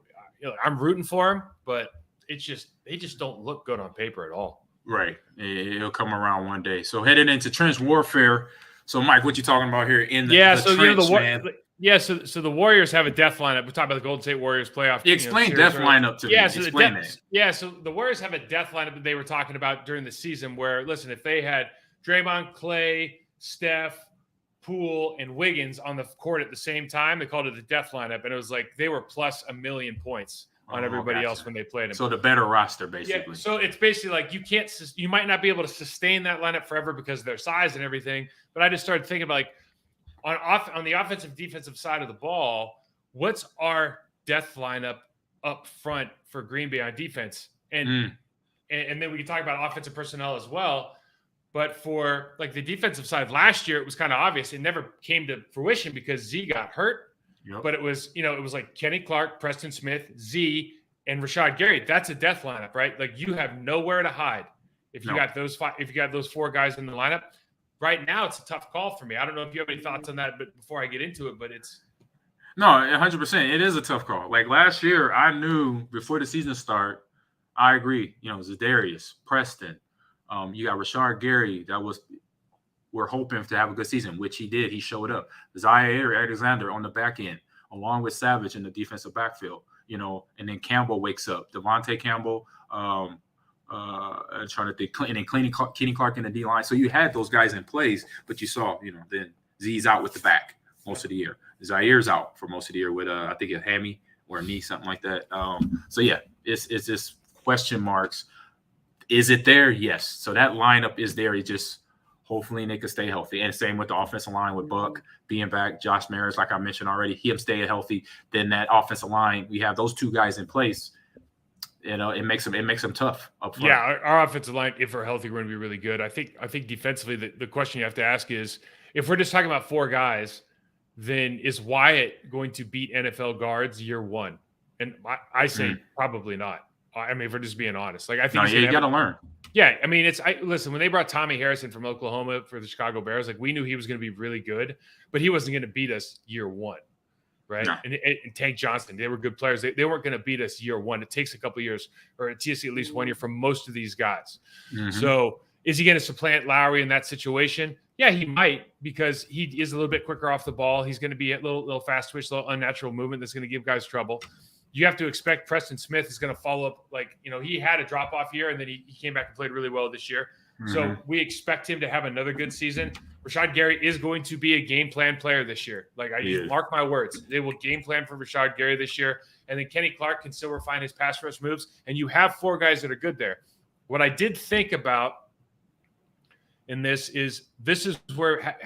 I'm rooting for him, but they just don't look good on paper at all. Right. It'll come around one day. So heading into trench warfare. So Mike, what you talking about here in the trench, man? Yeah, so the Warriors have a death lineup. We're talking about the Golden State Warriors playoff. Explain death lineup to me. So the Warriors have a death lineup that they were talking about during the season where, listen, if they had Draymond, Clay, Steph, Poole, and Wiggins on the court at the same time, they called it the death lineup. And it was like they were plus 1 million points on everybody else when they played them. So the better roster, basically. Yeah, so it's basically like you might not be able to sustain that lineup forever because of their size and everything. But I just started thinking about on the offensive defensive side of the ball, what's our death lineup up front for Green Bay on defense? And then we can talk about offensive personnel as well. But for like the defensive side last year, it was kind of obvious. It never came to fruition because Z got hurt. Yep. But it was like Kenny Clark, Preston Smith, Z, and Rashad Gary. That's a death lineup, right? Like you have nowhere to hide if you got those 4 guys in the lineup. Right now, it's a tough call for me. I don't know if you have any thoughts on that, but before I get into it, but it's no, 100%. It is a tough call. Like last year, I knew before the season start. I agree. Zadarius, Preston. You got Rashad Gary. We're hoping to have a good season, which he did. He showed up. Zaire Alexander on the back end, along with Savage in the defensive backfield. And then Campbell wakes up. Devontae Campbell. Trying to think, and then Kenny Clark in the D line. So you had those guys in place, but you saw, then Z's out with the back most of the year. Zaire's out for most of the year with I think a hammy or a knee, something like that. So yeah, it's just question marks. Is it there? Yes. So that lineup is there. It just hopefully they can stay healthy. And same with the offensive line with Buck being back, Josh Maris, like I mentioned already, him staying healthy. Then that offensive line, we have those 2 guys in place. It makes them tough up front. Yeah, our offensive line, if we're healthy, we're going to be really good. I think defensively, the question you have to ask is, if we're just talking about 4 guys, then is Wyatt going to beat NFL guards year 1? And I say probably not. I mean, if we're just being honest, like I think you got to learn. Yeah, I mean, listen, when they brought Tommy Harrison from Oklahoma for the Chicago Bears, like we knew he was going to be really good, but he wasn't going to beat us year 1. Right. No. And Tank Johnson, they were good players. They weren't going to beat us year 1. It takes a couple of years or at least 1 year for most of these guys. Mm-hmm. So is he going to supplant Lowry in that situation? Yeah, he might, because he is a little bit quicker off the ball. He's going to be a little fast twitch, little unnatural movement that's going to give guys trouble. You have to expect Preston Smith is going to follow up. Like, he had a drop off year and then he came back and played really well this year. Mm-hmm. So we expect him to have another good season. Rashad Gary is going to be a game plan player this year. Like mark my words, they will game plan for Rashad Gary this year. And then Kenny Clark can still refine his pass rush moves. And you have 4 guys that are good there. What I did think about in this is where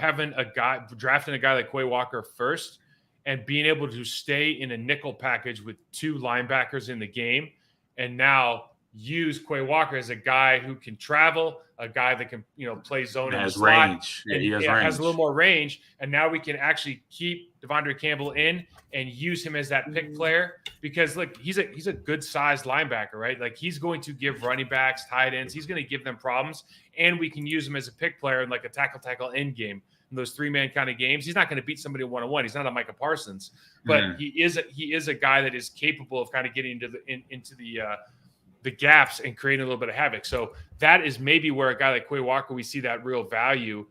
drafting a guy like Quay Walker first and being able to stay in a nickel package with 2 linebackers in the game. And now use Quay Walker as a guy who can travel, a guy that can, play zone in the slot. Range. Yeah, and he has a little more range. And now we can actually keep Devondre Campbell in and use him as that pick player, because look, he's a good sized linebacker, right? Like, he's going to give running backs, tight ends, he's going to give them problems, and we can use him as a pick player in like a tackle end game. In those 3-man kind of games, he's not going to beat somebody one-on-one. He's not a Micah Parsons, but he is a guy that is capable of kind of getting into the gaps and creating a little bit of havoc. So that is maybe where a guy like Quay Walker, we see that real value,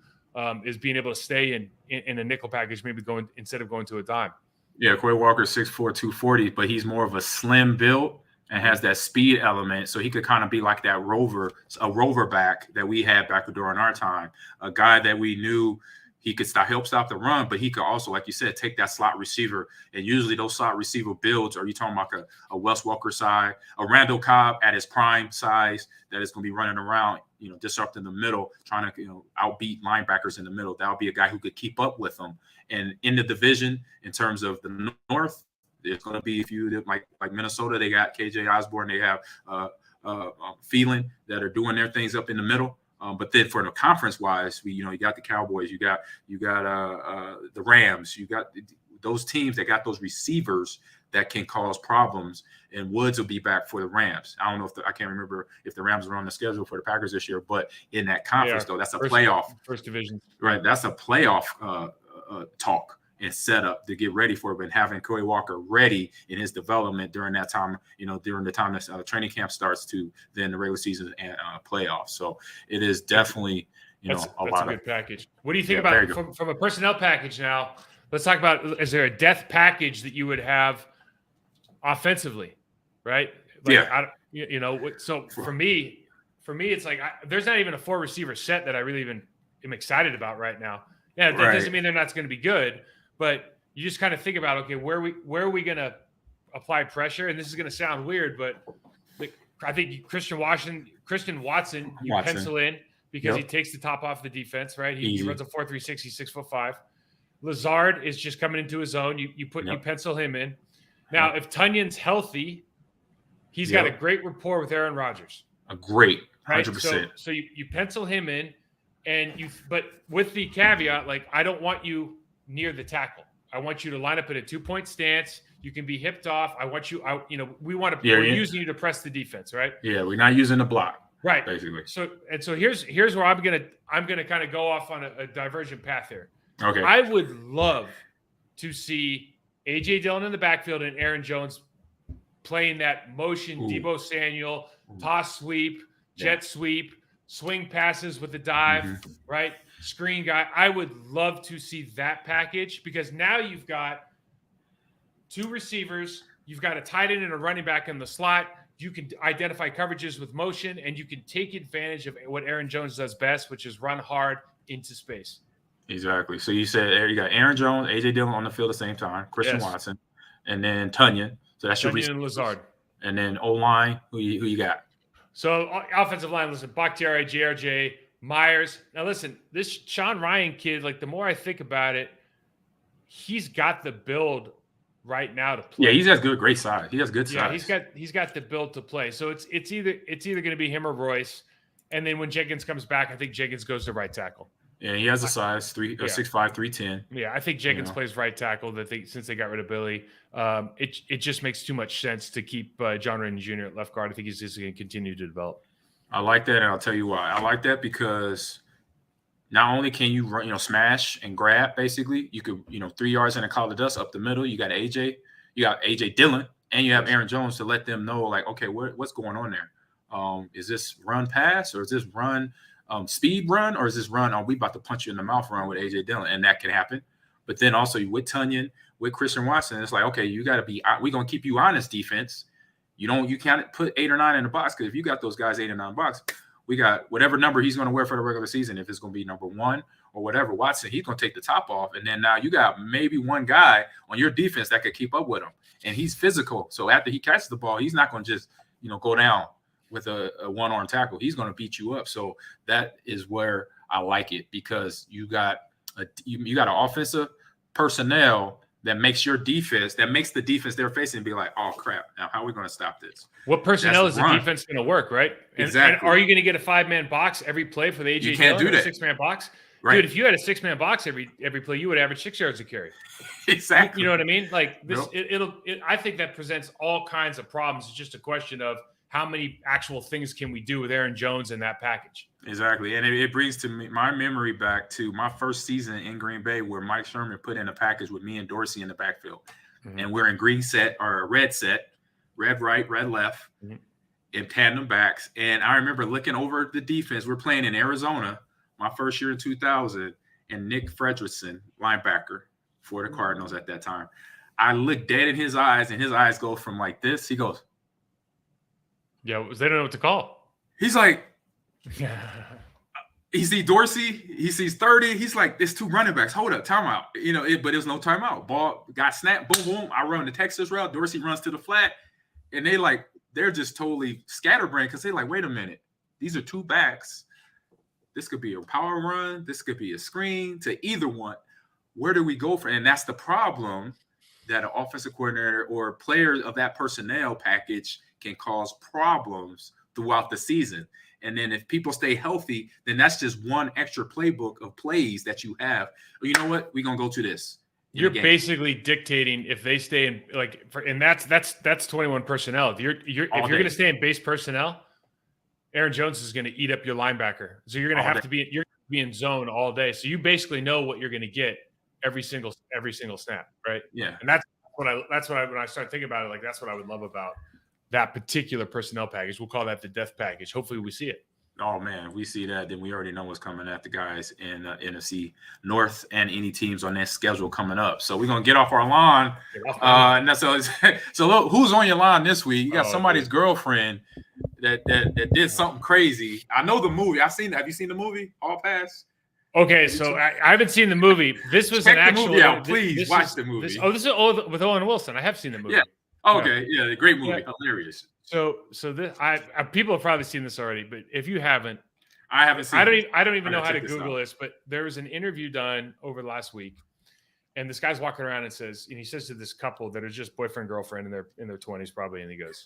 is being able to stay in a nickel package, maybe instead of going to a dime. Yeah, Quay Walker 6'4", 240, but he's more of a slim build and has that speed element, so he could kind of be like that rover back that we had back during our time, a guy that we knew he could help stop the run, but he could also, like you said, take that slot receiver. And usually those slot receiver builds, are you talking about a Wes Welker side, a Randall Cobb at his prime size that is going to be running around, disrupting the middle, trying to outbeat linebackers in the middle. That'll be a guy who could keep up with them. And in the division, in terms of the North, it's going to be a few like Minnesota. They got KJ Osborne. They have Phelan that are doing their things up in the middle. But then for the conference wise, you got the Cowboys, you got the Rams, you got those teams that got those receivers that can cause problems. And Woods will be back for the Rams. I don't know I can't remember if the Rams are on the schedule for the Packers this year, but in that conference though, that's a playoff, first division, right? That's a playoff talk and set up to get ready for it. But having Quay Walker ready in his development during that time, during the time that training camp starts to then the regular season and playoffs. So it is definitely, that's a good package. What do you think about from a personnel package now? Let's talk about, is there a depth package that you would have offensively, right? So for me, it's like there's not even a 4 receiver set that I really even am excited about right now. Yeah, that doesn't mean they're not going to be good, but you just kind of think about, okay, where are we going to apply pressure? And this is going to sound weird, but I think Christian Watson, you pencil in because he takes the top off the defense, right? He runs a 4.36. He's 6'5". Lazard is just coming into his own. You pencil him in. Now, if Tunyon's healthy, he's got a great rapport with Aaron Rodgers. A great 100%. Right? So you pencil him in. But with the caveat, like, I don't want you near the tackle. I want you to line up at a 2-point stance. You can be hipped off. I want you out. We want to. We're using you to press the defense, right? Yeah, we're not using the block, right? Basically. So here's where I'm gonna kind of go off on a divergent path here. Okay. I would love to see AJ Dillon in the backfield and Aaron Jones playing that motion. Deebo Samuel toss sweep, jet sweep. Swing passes with the dive, right? Screen guy. I would love to see that package, because now you've got 2 receivers, you've got a tight end and a running back in the slot. You can identify coverages with motion, and you can take advantage of what Aaron Jones does best, which is run hard into space. Exactly. So you said you got Aaron Jones, AJ Dillon on the field at the same time, Christian Watson, and then Tunyon. So that's your receiver. And Lazard. And then O-line, who you got? So offensive line, listen, Bakhtiari, JRJ, Myers. Now listen, this Sean Ryan kid, like, the more I think about it, he's got the build right now to play. Yeah, he has great size. He has good size. Yeah, he's got the build to play. So it's either going to be him or Royce. And then when Jenkins comes back, I think Jenkins goes to right tackle. Yeah, he has a size 6'5", 310. Yeah, I think Jenkins plays right tackle. Since they got rid of Billy, it just makes too much sense to keep John Rainey Jr. at left guard. I think he's just going to continue to develop. I like that, and I'll tell you why. I like that because not only can you run, smash and grab, basically, you could, 3 yards in a cloud of dust up the middle. You got AJ Dillon, and you have Aaron Jones to let them know, like, okay, what's going on there? Is this run pass, or is this run speed run, or is this run we about to punch you in the mouth run with AJ Dillon? And that can happen. But then also with Tunyon, with Christian Watson, it's like, okay, you got to be, we're going to keep you honest defense. You can't put 8 or 9 in the box, because if you got those guys 8 or 9 box, we got whatever number he's going to wear for the regular season. If it's going to be number 1 or whatever, Watson, he's going to take the top off. And then now you got maybe one guy on your defense that could keep up with him. And he's physical. So after he catches the ball, he's not going to just, go down with a one-arm tackle. He's going to beat you up. So that is where I like it, because you got an offensive personnel that makes your defense, that makes the defense they're facing be like, oh crap, now how are we going to stop this? What personnel is the defense going to work, right? Exactly. And are you going to get a 5-man box every play for the AJ? You can't do that. 6-man box, right? Dude, if you had a 6-man box every play, you would average 6 yards a carry. Exactly. You know what I mean? Like this, I think that presents all kinds of problems. It's just a question of how many actual things can we do with Aaron Jones in that package. Exactly. And it brings to me my memory back to my first season in Green Bay where Mike Sherman put in a package with me and Dorsey in the backfield. Mm-hmm. And we're in green set or a red set, red right, red left, mm-hmm. in tandem backs. And I remember looking over the defense. We're playing in Arizona, my first year in 2000, and Nick Fredrickson, linebacker for the Cardinals at that time. I looked dead in his eyes, and his eyes go from like this. He goes, yeah, they don't know what to call. He's like, he sees Dorsey, he sees 30. He's like, there's 2 running backs. Hold up, timeout. But it was no timeout. Ball got snapped, boom, boom. I run the Texas route. Dorsey runs to the flat, and they're just totally scatterbrained because they're like, wait a minute, these are 2 backs. This could be a power run. This could be a screen to either one. Where do we go for? And that's the problem that an offensive coordinator or players of that personnel package can cause problems throughout the season. And then if people stay healthy, then that's just one extra playbook of plays that you have. Well, you know what? We're going to go to this. You're basically dictating if they stay in and that's 21 personnel. If you're going to stay in base personnel, Aaron Jones is going to eat up your linebacker. So you're going to have to be in zone all day. So you basically know what you're going to get every single snap, right? Yeah. And that's when I started thinking about it, like that's what I would love about that particular personnel package. We'll call that the death package. Hopefully we see it. Oh man, we see that, then we already know what's coming at the guys in NFC North and any teams on that schedule coming up. So we're gonna get off our lawn. So look, who's on your line this week? You got somebody's girlfriend that did something crazy. I know the movie. I've seen. Have you seen the movie All Pass? Okay, so I haven't seen the movie. This was Check an actual. The movie out, please watch the movie. This is with Owen Wilson. I have seen the movie. Yeah. Okay. Yeah, great movie. Yeah. Hilarious. So this people have probably seen this already, but if you haven't, I haven't seen. I don't even know how to Google this, but there was an interview done over the last week, and this guy's walking around and he says to this couple that are just boyfriend girlfriend in their 20s probably, and he goes,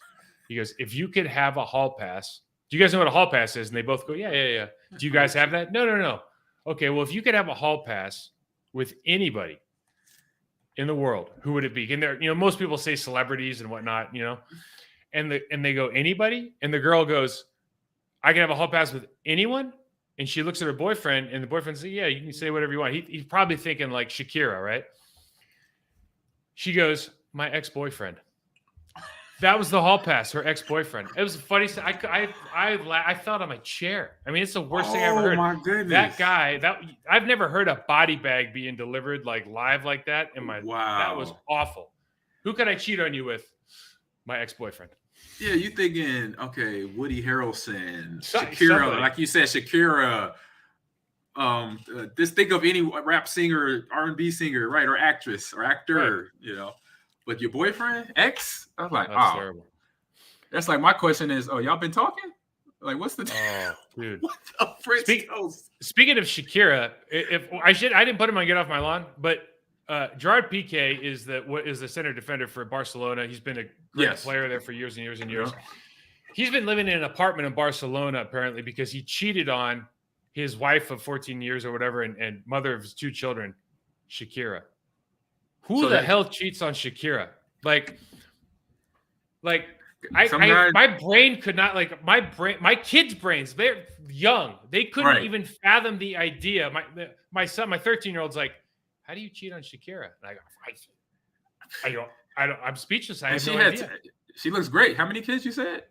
if you could have a hall pass, do you guys know what a hall pass is? And they both go, yeah. Do you guys have that? No. Okay, well, if you could have a hall pass with anybody in the world, who would it be? And there, most people say celebrities and whatnot, and they go, anybody? And the girl goes, I can have a hall pass with anyone? And she looks at her boyfriend, and the boyfriend says, yeah, you can say whatever you want. He's probably thinking like Shakira, right? She goes, my ex-boyfriend. That was the hall pass, her ex-boyfriend. It was funny. I fell out of my chair. I mean, it's the worst thing I ever heard. Oh, my goodness. That guy, I've never heard a body bag being delivered like live like that. Wow. That was awful. Who could I cheat on you with? My ex-boyfriend. Yeah, you thinking, okay, Woody Harrelson, Shakira, like you said, Shakira. Just think of any rap singer, R&B singer, right, or actress or actor, right. But your boyfriend, ex, I was like, that's terrible. That's like my question is, y'all been talking? Like, what's the dude? What the frick? Speaking of Shakira, I didn't put him on Get Off My Lawn, but Gerard Piqué is the center defender for Barcelona. He's been a great player there for years and years and years. Yeah. He's been living in an apartment in Barcelona apparently because he cheated on his wife of 14 years or whatever and mother of his 2 children, Shakira. Who the hell cheats on Shakira? Like my brain could not my kids' brains, they're young. They couldn't even fathom the idea. My son, my 13-year-old's like, how do you cheat on Shakira? And I go, I'm speechless. I have no idea. She looks great. How many kids you said?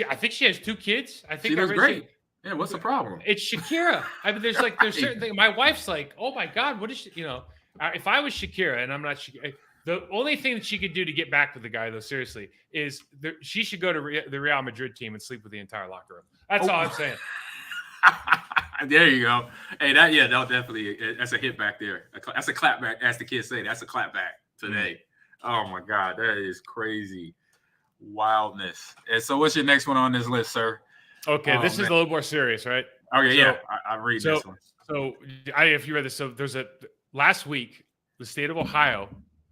I think she has 2 kids. I think she looks great. Yeah, what's the problem? It's Shakira. I mean, there's certain things. My wife's like, oh my God, what is she? If I was Shakira and I'm not Shakira, the only thing that she could do to get back with the guy, though, seriously, is she should go to the Real Madrid team and sleep with the entire locker room. That's all I'm saying. There you go. Hey, that'll definitely, that's a hit back there. That's a clap back, as the kids say. That's a clap back today. Mm-hmm. Oh my God, that is crazy wildness. And so, what's your next one on this list, sir? Okay, this is a little more serious, right? Okay, I read this one. So, if you read this, so there's last week the state of Ohio,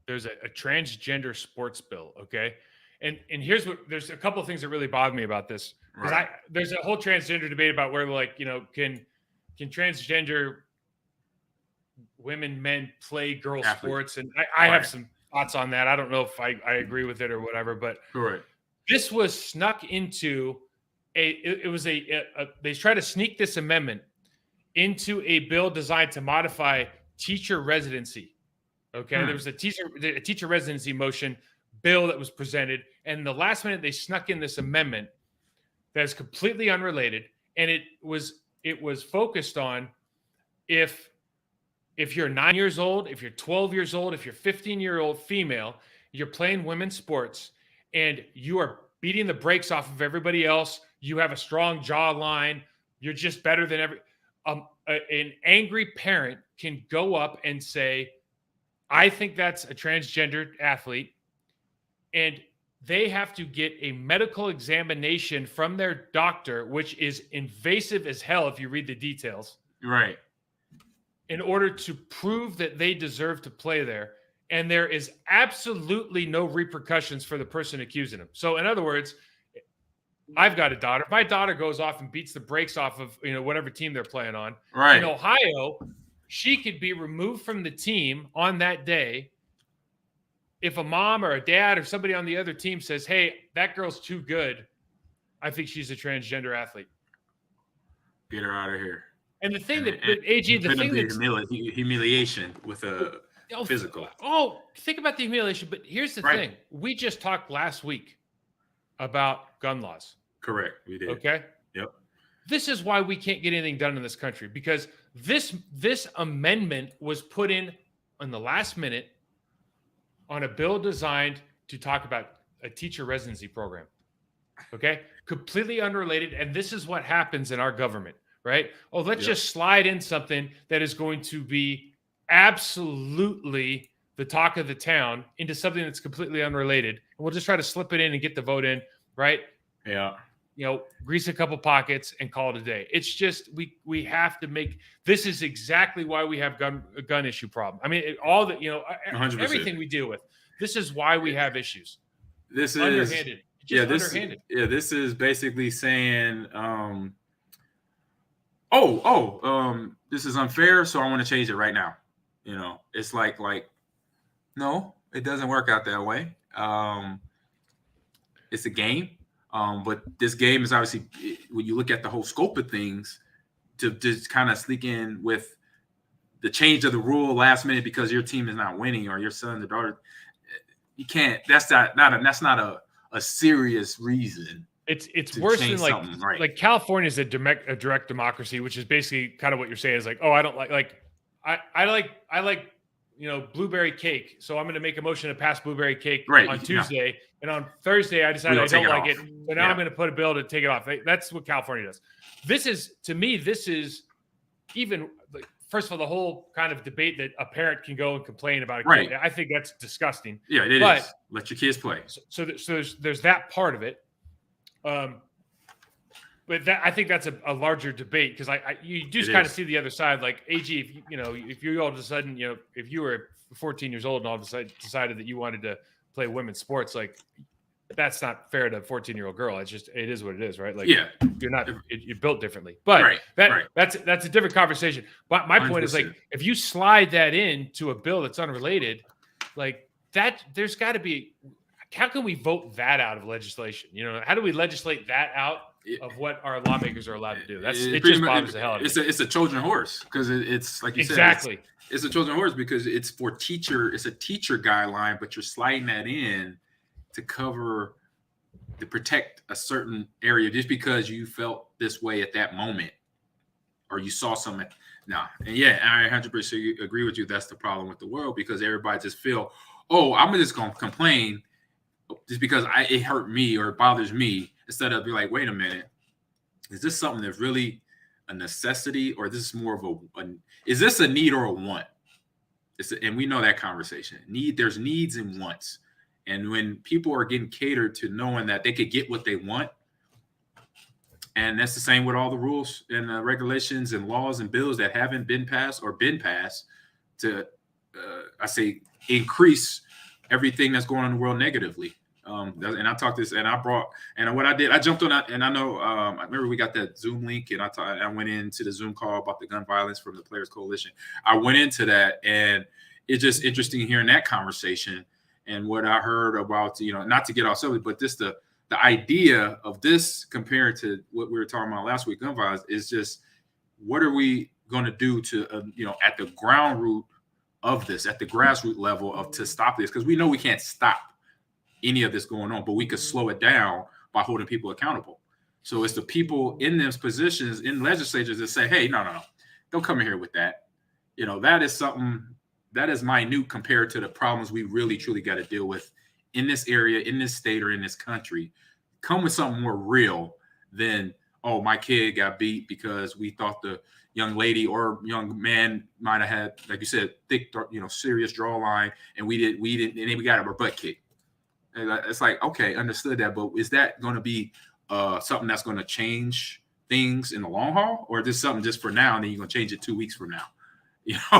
there's a transgender sports bill. Okay. And here's what, there's a couple of things that really bother me about this. Because there's a whole transgender debate about where, like, can transgender women, men play girl sports? And I have some thoughts on that. I don't know if I agree with it or whatever, but this was snuck into they tried to sneak this amendment into a bill designed to modify teacher residency. Okay. There was a teacher residency motion bill that was presented, and the last minute they snuck in this amendment that is completely unrelated, and it was focused on if you're 9 years old, if you're 12 years old, if you're 15-year-old female, you're playing women's sports, and you are beating the brakes off of everybody else, you have a strong jawline, you're just better than an angry parent can go up and say, I think that's a transgendered athlete, and they have to get a medical examination from their doctor, which is invasive as hell if you read the details. Right. In order to prove that they deserve to play there. And there is absolutely no repercussions for the person accusing them. So in other words, I've got a daughter. If my daughter goes off and beats the brakes off of, whatever team they're playing on, in Ohio, she could be removed from the team on that day if a mom or a dad or somebody on the other team says, hey, that girl's too good, I think she's a transgender athlete. Get her out of here. And the thing that's humiliation with a physical. Oh, think about the humiliation. But here's the thing. We just talked last week about gun laws. Correct. We did. Okay. Yep. This is why we can't get anything done in this country, because this amendment was put in the last minute on a bill designed to talk about a teacher residency program. Okay. Completely unrelated. And this is what happens in our government, right? Oh, let's just slide in something that is going to be absolutely the talk of the town into something that's completely unrelated. And we'll just try to slip it in and get the vote in, right? Yeah. Grease a couple pockets and call it a day. It's just, we have to make, this is exactly why we have a gun issue problem. I mean, all the, 100%. Everything we deal with, this is why we have issues. This is underhanded. Underhanded. This is basically saying, this is unfair, so I want to change it right now. It's like, no, it doesn't work out that way. It's a game. But this game is obviously, when you look at the whole scope of things, to just kind of sneak in with the change of the rule last minute because your team is not winning or your son or daughter, you can't. That's not a serious reason. It's worse than like California is a direct democracy, which is basically kind of what you're saying is like, oh, I don't like I like blueberry cake. So I'm going to make a motion to pass blueberry cake on Tuesday. Yeah. And on Thursday, I decided I don't like it. So now I'm going to put a bill to take it off. That's what California does. This is even, first of all, the whole kind of debate that a parent can go and complain about a kid. I think that's disgusting. Yeah, it is. Let your kids play. So there's that part of it. But I think that's a larger debate because you just kind of see the other side. Like AG, if you all of a sudden, if you were 14 years old and all of a sudden decided that you wanted to play women's sports, like that's not fair to a 14-year-old girl. It is what it is, right? Like you're built differently. But that's a different conversation. But my point 100%. Is like if you slide that into a bill that's unrelated, like that, there's got to be. How can we vote that out of legislation? How do we legislate that out of what our lawmakers are allowed to do? It just bothers the hell out of me. It's a Trojan horse because it's like you said. It's a Trojan horse because it's for teacher. It's a teacher guideline, but you're sliding that in to protect a certain area just because you felt this way at that moment or you saw something. I 100% agree with you. That's the problem with the world because everybody just feel, I'm just going to complain just because it hurt me or it bothers me, instead of be like, wait a minute, is this something that's really a necessity or this is more of is this a need or a want? And we know that conversation. There's needs and wants. And when people are getting catered to knowing that they could get what they want, and that's the same with all the rules and regulations and laws and bills that haven't been passed or been passed to I say increase everything that's going on in the world negatively. And I talked this, and what I did, I jumped on that, and I know, I remember we got that Zoom link, and I went into the Zoom call about the gun violence from the Players Coalition. I went into that, and it's just interesting hearing that conversation and what I heard about, not to get off subject, but just the idea of this compared to what we were talking about last week, gun violence, is just, what are we going to do to, at the ground root of this, at the grassroots level to stop this? Because we know we can't stop any of this going on, but we could slow it down by holding people accountable. So it's the people in those positions in legislatures that say, hey, no, don't come in here with that. That is something that is minute compared to the problems we really, truly got to deal with in this area, in this state, or in this country. Come with something more real than, oh, my kid got beat because we thought the young lady or young man might have had, like you said, thick, serious jawline, and we didn't, and then we got our butt kicked. And it's like, okay, understood that, but is that going to be something that's going to change things in the long haul, or is this something just for now, and then you're going to change it 2 weeks from now?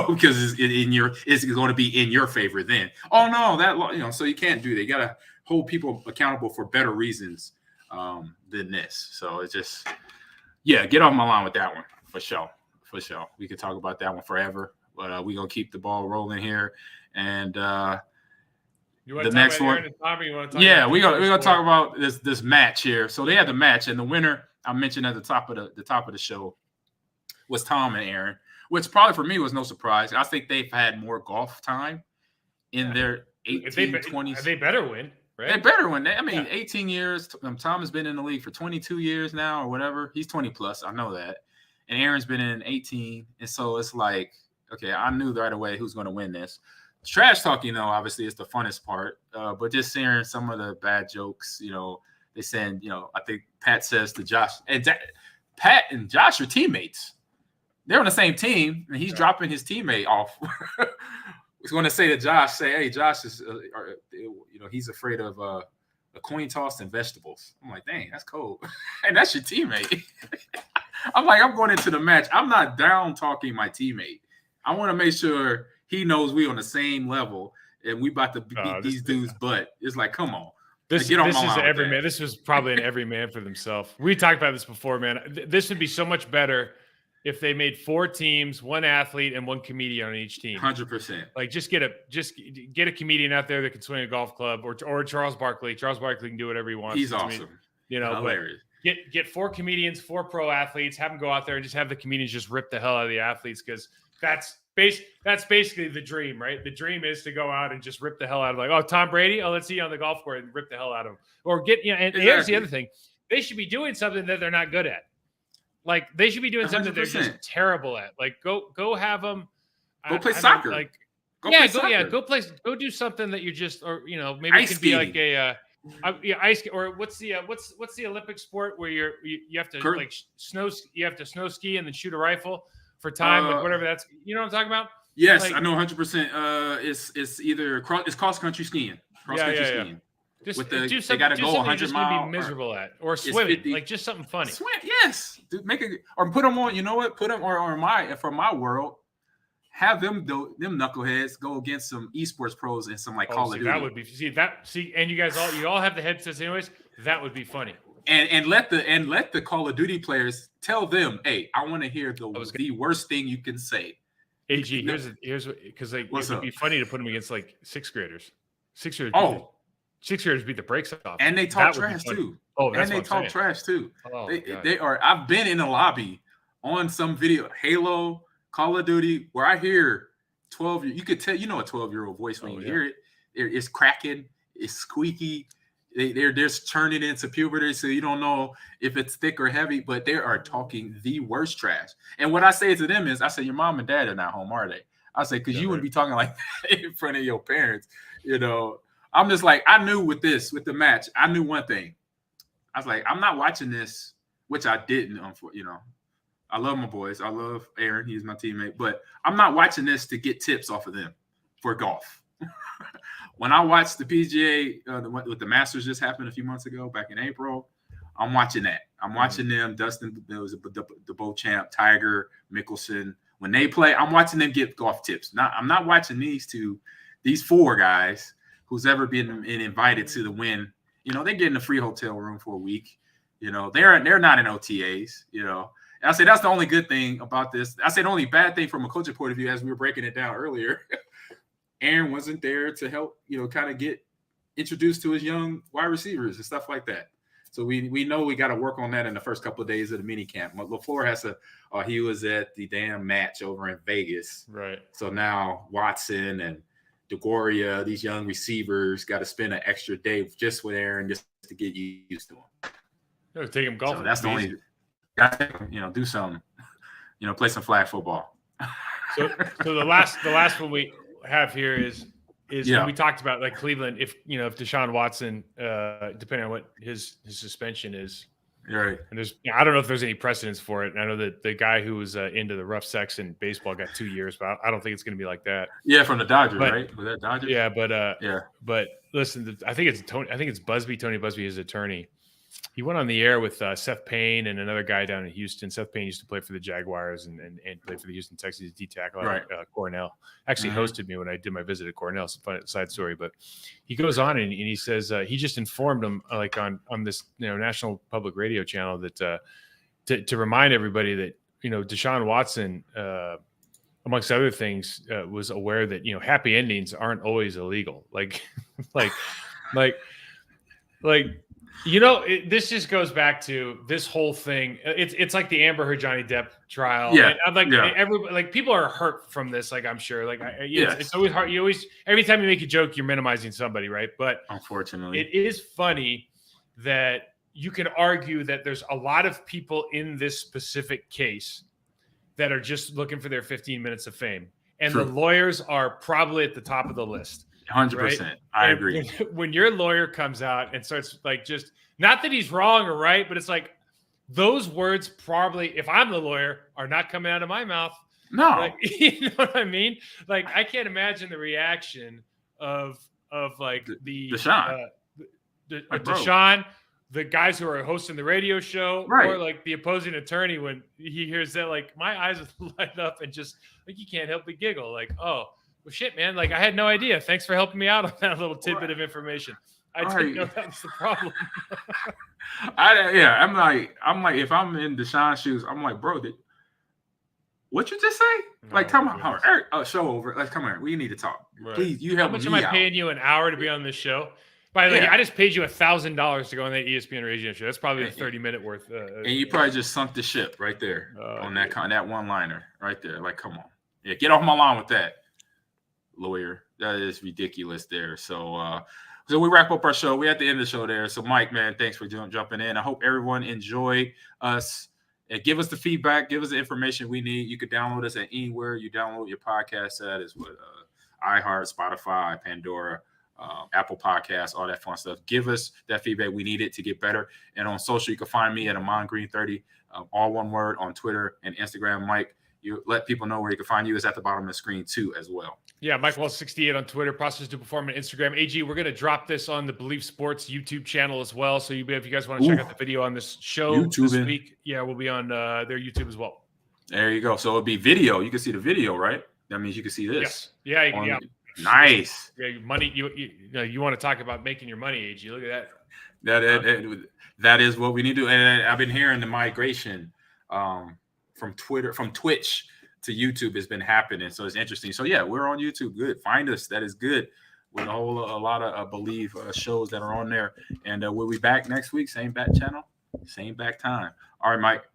Because it's going to be in your favor then. Oh no, so you can't do that. You got to hold people accountable for better reasons than this. So it's just, get off my line with that one for sure. We could talk about that one forever, but we're gonna keep the ball rolling here. And you want the next one? We're gonna talk about this match here. So they had the match, and the winner I mentioned at the top of the show was Tom and Aaron, which probably for me was no surprise. I think they've had more golf time in their 20s. They better win, right? They better win. 18 years. Tom has been in the league for 22 years now, or whatever. He's 20 plus. I know that. And Aaron's been in 18. And so it's like, okay, I knew right away who's going to win this. Trash talking, though, obviously, is the funnest part. But just hearing some of the bad jokes, they saying, I think Pat says to Josh, and Pat and Josh are teammates. They're on the same team, and he's dropping his teammate off. He's going to say to Josh, hey, Josh is, he's afraid of a coin toss and vegetables. I'm like, dang, that's cold. And that's your teammate. I'm like, I'm going into the match. I'm not down talking my teammate. I want to make sure he knows we on the same level, and we about to beat these dudes' butt. It's like, come on. This is every man. This was probably an every man for themselves. We talked about this before, man. This would be so much better if they made 4 teams, 1 athlete, and 1 comedian on each team. 100%. Like, just get a comedian out there that can swing a golf club, or Charles Barkley. Charles Barkley can do whatever he wants. He's awesome. Hilarious. Get 4 comedians, 4 pro athletes, have them go out there and just have the comedians just rip the hell out of the athletes, because that's basically the dream, right? The dream is to go out and just rip the hell out of, like, oh, Tom Brady, let's see you on the golf course and rip the hell out of him. Or and here's the other thing. They should be doing something that they're not good at. Like, they should be doing something 100%. They're just terrible at. Like, go have them. Go play soccer. Go do something that you're just, or maybe it could be like a ice, or what's the Olympic sport where you have to like snow ski and then shoot a rifle for time, like whatever that's, what I'm talking about? Yes, like, I know 100%. It's either cross country skiing. Skiing. Just they got to go 100 miles. Be miserable at, or swimming, like just something funny. Swim, yes. Dude, or put them on. You know what? Put them for my world. Have them knuckleheads go against some esports pros and some Call of Duty. That would be and you guys all have the headsets anyways. That would be funny. And let the Call of Duty players tell them, hey, I want to hear the worst thing you can say. AG, here's because it would be funny to put them against like 6th graders. 6th graders. 6th graders beat the brakes off. And they talk trash too. Oh, that's and they talk trash too. Oh, they are. I've been in the lobby on some video, Halo, Call of Duty, where I hear 12. You could tell, a 12-year-old voice when you hear it. It's cracking. It's squeaky. They're just turning into puberty, so you don't know if it's thick or heavy. But they are talking the worst trash. And what I say to them is, I say, your mom and dad are not home, are they? I say, because you wouldn't be talking like that in front of your parents, I'm just like, I knew with the match, I knew one thing. I was like, I'm not watching this, which I didn't, I love my boys. I love Aaron. He's my teammate. But I'm not watching this to get tips off of them for golf. When I watched the PGA, with the Masters just happened a few months ago, back in April, I'm watching that. I'm watching them, Dustin, the Beauchamp, Tiger, Mickelson, when they play, I'm watching them get golf tips. I'm not watching these 4 guys who's ever been invited to the win. They're getting a free hotel room for a week. They're not in OTAs. And I say that's the only good thing about this. I say the only bad thing from a coaching point of view, as we were breaking it down earlier, Aaron wasn't there to help, kind of get introduced to his young wide receivers and stuff like that. So we know we got to work on that in the first couple of days of the mini camp. LaFleur has to. He was at the damn match over in Vegas, right? So now Watson and DeGoria, these young receivers, got to spend an extra day just with Aaron just to get used to him. Take him golfing. So that's the only. Do some, play some flag football. So the last one we have here is when we talked about like Cleveland, if Deshaun Watson, depending on what his suspension is, right? And I don't know if there's any precedence for it. And I know that the guy who was into the rough sex in baseball got 2 years, but I don't think it's going to be like that. Yeah, from the Dodgers, right? Was that Dodgers? Yeah, but yeah. But listen, I think it's Tony Busby, his attorney. He went on the air with Seth Payne and another guy down in Houston. Seth Payne used to play for the Jaguars and played for the Houston Texans D-tackle at Cornell. Actually hosted me when I did my visit at Cornell. It's a fun side story. But he goes on and he says he just informed him like on this national public radio channel that to remind everybody that Deshaun Watson, amongst other things, was aware that happy endings aren't always illegal. This just goes back to this whole thing. It's like the Amber Heard Johnny Depp trial. Yeah, and everybody, people are hurt from this. Like I'm sure. It's always hard. Every time you make a joke, you're minimizing somebody, right? But unfortunately, it is funny that you can argue that there's a lot of people in this specific case that are just looking for their 15 minutes of fame, and the lawyers are probably at the top of the list. 100%. Right? I agree. When your lawyer comes out and starts just not that he's wrong or right, but it's like those words probably, if I'm the lawyer, are not coming out of my mouth. No, you know what I mean? Like I can't imagine the reaction of like the Deshaun, Deshaun, the guys who are hosting the radio show, right, or like the opposing attorney when he hears that. Like my eyes would light up and just like you can't help but giggle. Like well, shit, man. Like, I had no idea. Thanks for helping me out on that little tidbit of information. I didn't know that was the problem. I'm like, if I'm in Deshaun's shoes, I'm like, bro, what you just say? Like, come on, Eric, show over. Like, come here. We need to talk. Right. Please, you help me. How much am I paying you an hour to be on this show? By the way, I just paid you $1,000 to go on that ESPN radio show. That's probably a 30-minute worth. And you probably just sunk the ship right there on that one-liner right there. Like, come on. Yeah, get off my lawn with that. Lawyer, that is ridiculous there. So we wrap up our show. We're at the end of the show there. So Mike, man, thanks for jumping in. I hope everyone enjoyed us and give us the feedback, give us the information we need. You could download us at anywhere you download your podcast at, is what iHeart, Spotify, Pandora, Apple Podcasts, all that fun stuff. Give us that feedback. We need it to get better. And on social, you can find me at Amon Green 30, all one word, on Twitter and Instagram. Mike, you let people know where you can find you. Is at the bottom of the screen too, as well. Yeah, Mike Walsh 68 on Twitter, Process to Perform on Instagram. AG, we're going to drop this on the Believe Sports YouTube channel as well. So if you guys want to check out the video on this show this week, we'll be on their YouTube as well. There you go. So it'll be video. You can see the video, right? That means you can see this. Yeah. Nice. Yeah, money. You want to talk about making your money, AG? Look at that. That is what we need to do. And I've been hearing the migration from Twitch to YouTube has been happening. So it's interesting. So yeah, we're on YouTube. Good. Find us. That is good. With a lot of Believe shows that are on there. And we'll be back next week. Same back channel, same back time. All right, Mike.